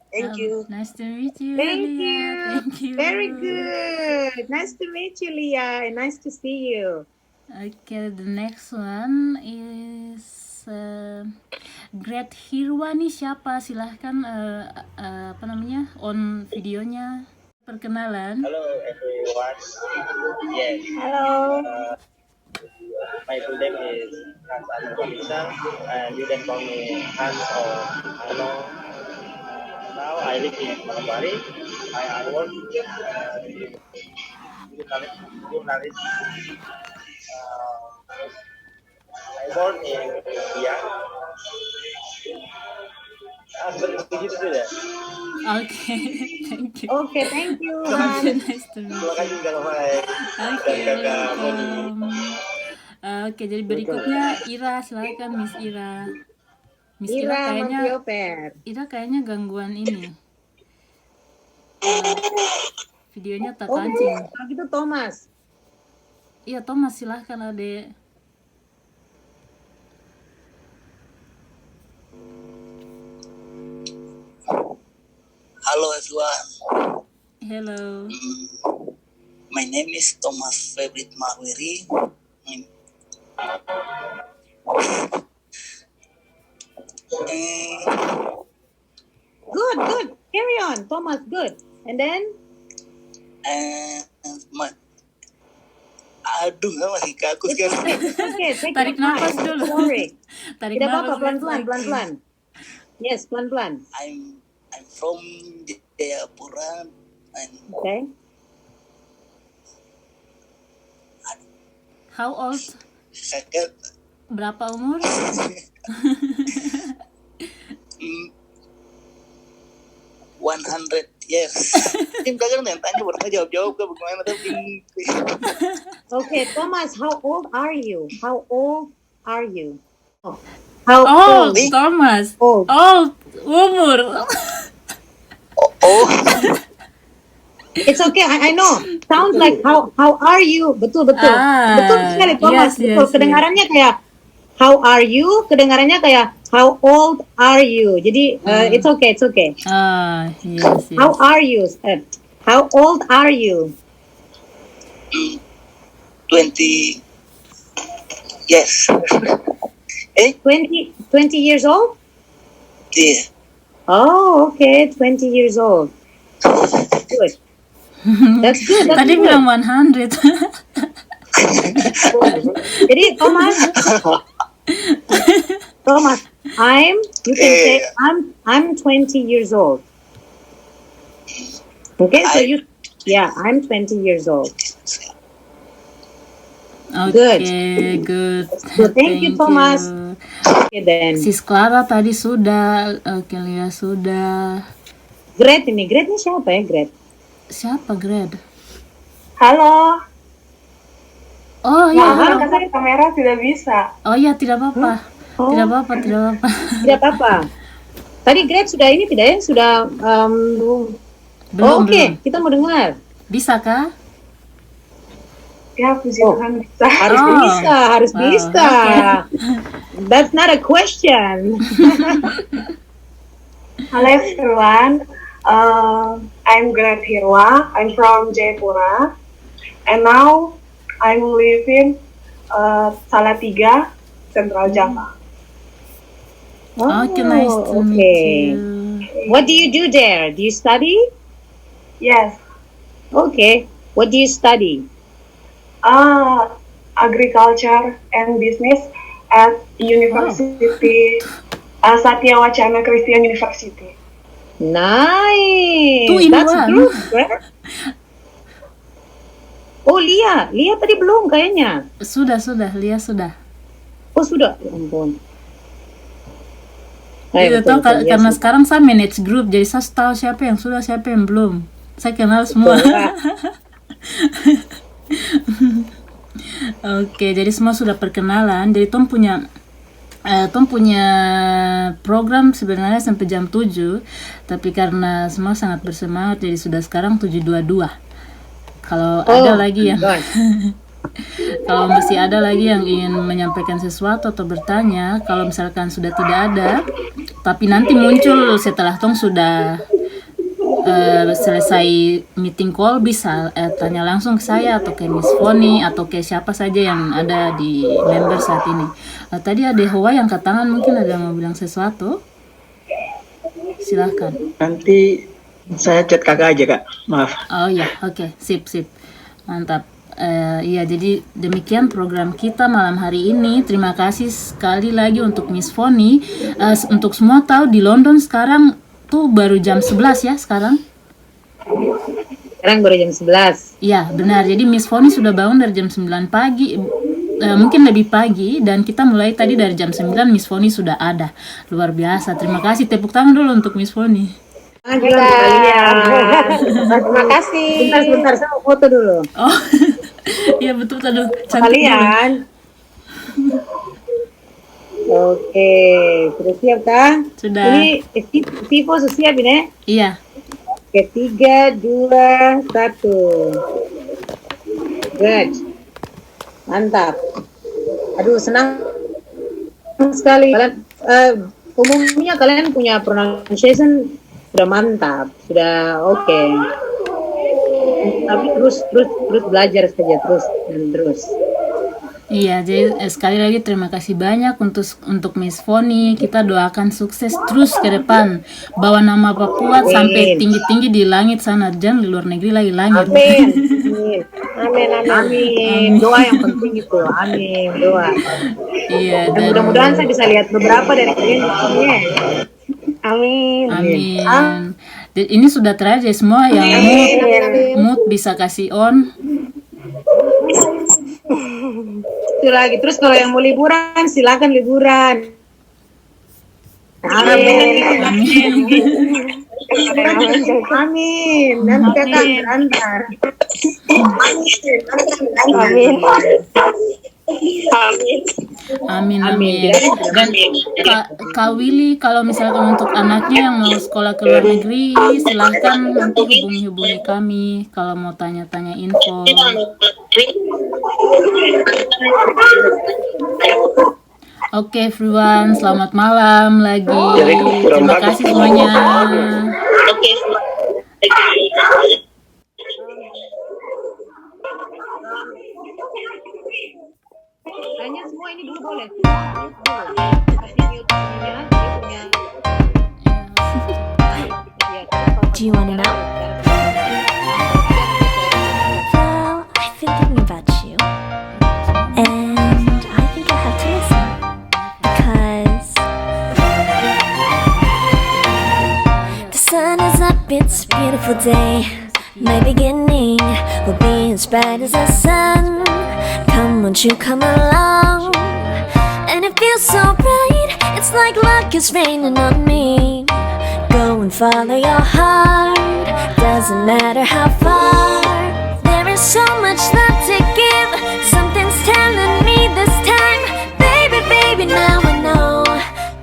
[SPEAKER 11] Thank you.
[SPEAKER 1] Nice to meet you,
[SPEAKER 2] Thank
[SPEAKER 1] Lia.
[SPEAKER 2] you.
[SPEAKER 1] Thank you.
[SPEAKER 2] Very good. Nice to meet you, Lia. And nice to see you.
[SPEAKER 1] Okay, the next one is Great Hirwa nih siapa? Silahkan apa namanya on videonya. Perkenalan.
[SPEAKER 7] Hello everyone. Yes.
[SPEAKER 2] Hello.
[SPEAKER 7] My full name is Hans Ano Komisa, and you can call me Hans or Ano. Now I live in Manokwari. I work journalist. I born in Biak. Begitu sudah.
[SPEAKER 1] Okay, thank you.
[SPEAKER 2] Okay, thank you.
[SPEAKER 1] Okay, nice to meet
[SPEAKER 7] Terima
[SPEAKER 1] you.
[SPEAKER 7] kasih Kak Mai
[SPEAKER 1] Okay,
[SPEAKER 7] dan Kakak Boni.
[SPEAKER 1] welcome. Oke, jadi berikutnya Ira, silakan Miss Ira. Miss Ira kayaknya gangguan ini. Videonya tak kancing.
[SPEAKER 2] Kalau gitu Thomas.
[SPEAKER 1] Iya, Thomas, silahkan Ade.
[SPEAKER 12] Hello everyone.
[SPEAKER 1] Hello.
[SPEAKER 12] My name is Thomas Febrit Marweri.
[SPEAKER 2] Good. Carry on, Thomas. Good. And then?
[SPEAKER 12] Aduh, masih kaku sekarang.
[SPEAKER 2] Okay,
[SPEAKER 1] tarik nafas dulu.
[SPEAKER 2] Sorry.
[SPEAKER 1] Tarik
[SPEAKER 2] Tidak
[SPEAKER 1] nafas.
[SPEAKER 2] apa-apa, pelan-pelan. Yes, pelan-pelan.
[SPEAKER 12] I'm from Jayapura and
[SPEAKER 2] Okay.
[SPEAKER 1] How old?
[SPEAKER 12] Kakak
[SPEAKER 1] Berapa umur?
[SPEAKER 12] 100 years. Tim kakak yang tanya berapa jawab ke bagaimana tapi.
[SPEAKER 2] Okay, Thomas, how old are you? How old?
[SPEAKER 1] Thomas.
[SPEAKER 2] Old.
[SPEAKER 1] Umur.
[SPEAKER 2] It's okay, I know. Sounds like how are you? Betul. Betul sekali, Thomas.
[SPEAKER 1] Yes,
[SPEAKER 2] Kedengarannya kayak how are you? Kedengarannya kayak how old are you? Jadi it's okay.
[SPEAKER 1] Yes.
[SPEAKER 2] How are you? How old are you?
[SPEAKER 12] 20 yes.
[SPEAKER 2] 20 years old?
[SPEAKER 12] Yeah.
[SPEAKER 2] Oh, okay, 20 years old. Good. That's good.
[SPEAKER 1] Tadi bilang 100.
[SPEAKER 2] Jadi Thomas, you can say I'm 20 years old. Okay, so I'm 20 years old.
[SPEAKER 1] Okay, good.
[SPEAKER 2] So thank you, Thomas. Okay, then.
[SPEAKER 1] Sis Clara tadi sudah, Lia sudah.
[SPEAKER 2] Grade ini siapa ya, Grade?
[SPEAKER 1] Siapa Grade?
[SPEAKER 10] Halo.
[SPEAKER 1] Oh ya, halo.
[SPEAKER 10] Katanya kamera tidak bisa.
[SPEAKER 1] Oh ya, tidak apa-apa. Tidak apa-apa.
[SPEAKER 2] Tidak apa-apa. Tadi Grade sudah ini tidak ya? Sudah
[SPEAKER 1] belum.
[SPEAKER 2] Oke, kita mau dengar.
[SPEAKER 1] Bisa kah?
[SPEAKER 10] Ya, puji Tuhan bisa.
[SPEAKER 2] Harus bisa.
[SPEAKER 1] Okay.
[SPEAKER 2] That's not a question.
[SPEAKER 10] Hello everyone. I'm Great Hirwa. I'm from Jayapura, and now I'm living Salatiga, Central Java.
[SPEAKER 1] Okay, nice to meet you.
[SPEAKER 2] What do you do there? Do you study?
[SPEAKER 10] Yes.
[SPEAKER 2] Okay. What do you study?
[SPEAKER 10] Agriculture and business at University Satya Wacana Christian University.
[SPEAKER 2] Nice.
[SPEAKER 1] 2 in
[SPEAKER 2] That's
[SPEAKER 1] 1.
[SPEAKER 2] good. Oh, Lia tadi belum kayaknya.
[SPEAKER 1] Sudah, Lia sudah.
[SPEAKER 2] Oh, sudah. Ya ampun.
[SPEAKER 1] Tidak tahu karena sekarang saya manage group, jadi saya tahu siapa yang sudah, siapa yang belum. Saya kenal semua. Oke, jadi semua sudah perkenalan. Jadi Tom punya program sebenarnya sampai jam 7, tapi karena semua sangat bersemangat jadi sudah sekarang 7.22. Kalau ada lagi yang kalau masih ada lagi yang ingin menyampaikan sesuatu atau bertanya, kalau misalkan sudah tidak ada, tapi nanti muncul setelah Tom sudah selesai meeting call, bisa tanya langsung ke saya atau ke Miss Foni atau ke siapa saja yang ada di member saat ini. Tadi ada Hoa yang angkat tangan, mungkin ada yang mau bilang sesuatu. Silahkan.
[SPEAKER 4] Nanti saya chat kakak aja kak, maaf.
[SPEAKER 1] Oh iya, oke, sip, mantap. Iya, jadi demikian program kita malam hari ini. Terima kasih sekali lagi untuk Miss Foni. Untuk semua tahu di London sekarang tuh baru jam 11 ya sekarang.
[SPEAKER 2] Sekarang baru jam 11.
[SPEAKER 1] Iya, benar. Jadi Miss Foni sudah bangun dari jam 9 pagi. Mungkin lebih pagi, dan kita mulai tadi dari jam 9 Miss Foni sudah ada. Luar biasa. Terima kasih. Tepuk tangan dulu untuk Miss Foni.
[SPEAKER 6] Terima kasih.
[SPEAKER 2] Sebentar, saya mau foto dulu.
[SPEAKER 1] Oh, iya betul. Aduh, cantik
[SPEAKER 2] kalian. Oke, sudah siap kah?
[SPEAKER 1] Sudah.
[SPEAKER 2] Ini Vivo sudah siap ini?
[SPEAKER 1] Iya.
[SPEAKER 2] Oke, 3, 2, 1. Good. Mantap. Aduh, senang sekali. Kalian, umumnya kalian punya pronunciation sudah mantap, sudah oke. Tapi terus belajar saja terus.
[SPEAKER 1] Iya, jadi sekali lagi terima kasih banyak untuk Miss Foni. Kita doakan sukses terus ke depan. Bawa nama Papua sampai tinggi-tinggi di langit sana, jangan di luar negeri lagi langit.
[SPEAKER 2] Amin. Doa yang penting itu. Amin, doa.
[SPEAKER 1] Iya,
[SPEAKER 2] dan mudah-mudahan saya bisa lihat beberapa dari kalian di sini.
[SPEAKER 1] Amin. Ini sudah terakhir semua yang mood bisa kasih on.
[SPEAKER 2] Itu lagi. Terus kalau yang mau liburan, silakan liburan. Amin. Nanti kakak antar.
[SPEAKER 1] Amin. Dan Kak Willy, kalau misalkan untuk anaknya yang mau sekolah ke luar negeri, silahkan nanti hubungi kami kalau mau tanya-tanya info. Oke, everyone, selamat malam lagi. Terima kasih semuanya.
[SPEAKER 2] Tanya semua ini dulu boleh.
[SPEAKER 13] Do you want to know? Well, I've been thinking about you, and I think I have to listen because the sun is up, it's a beautiful day. My beginning will be as bright as the sun. Come, won't you come along? And it feels so bright, it's like luck is raining on me. Go and follow your heart, doesn't matter how far. There is so much love to give, something's telling me this time. Baby, baby, now I know.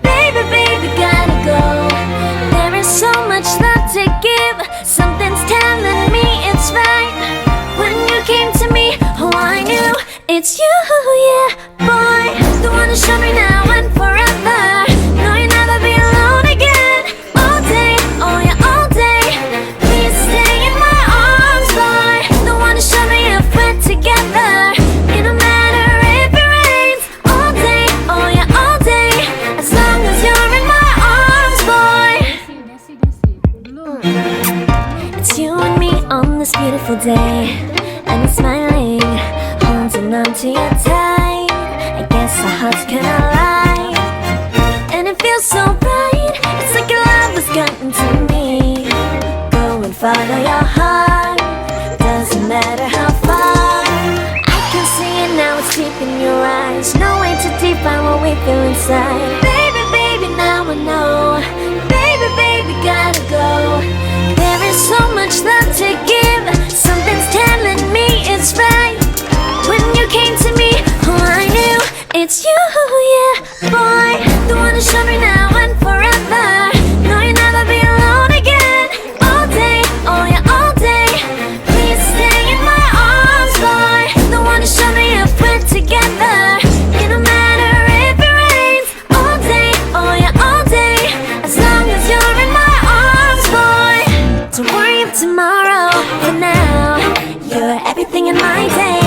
[SPEAKER 13] Baby, baby, gotta go. There is so much love to give, something's telling me it's right. When you came to me, oh I knew it's you, yeah, boy. The one to show me now and forever. No, you'll never be alone again. All day, oh yeah, all day. Please stay in my arms, boy. The one to show me if we're together. It don't matter if it rains. All day, oh yeah, all day. As long as you're in my arms, boy. It's you and me on this beautiful day, and it's smiling, holding on to you tight. I guess our hearts can align, and it feels so bright. It's like your love has gotten to me. Go and follow your heart, doesn't matter how far. I can see it now, it's deep in your eyes. No way to define what we feel inside. Baby, baby, now I know. Baby, baby, gotta go. There is so much love to give, something's telling me it's right. tomorrow. For now, you're everything in my day.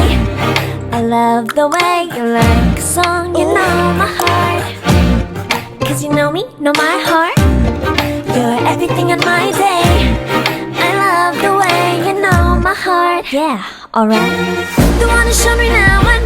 [SPEAKER 13] I love the way you like a song, you know my heart. Cause you know me, know my heart. You're everything in my day. I love the way you know my heart. Yeah, alright. The one who showed me now.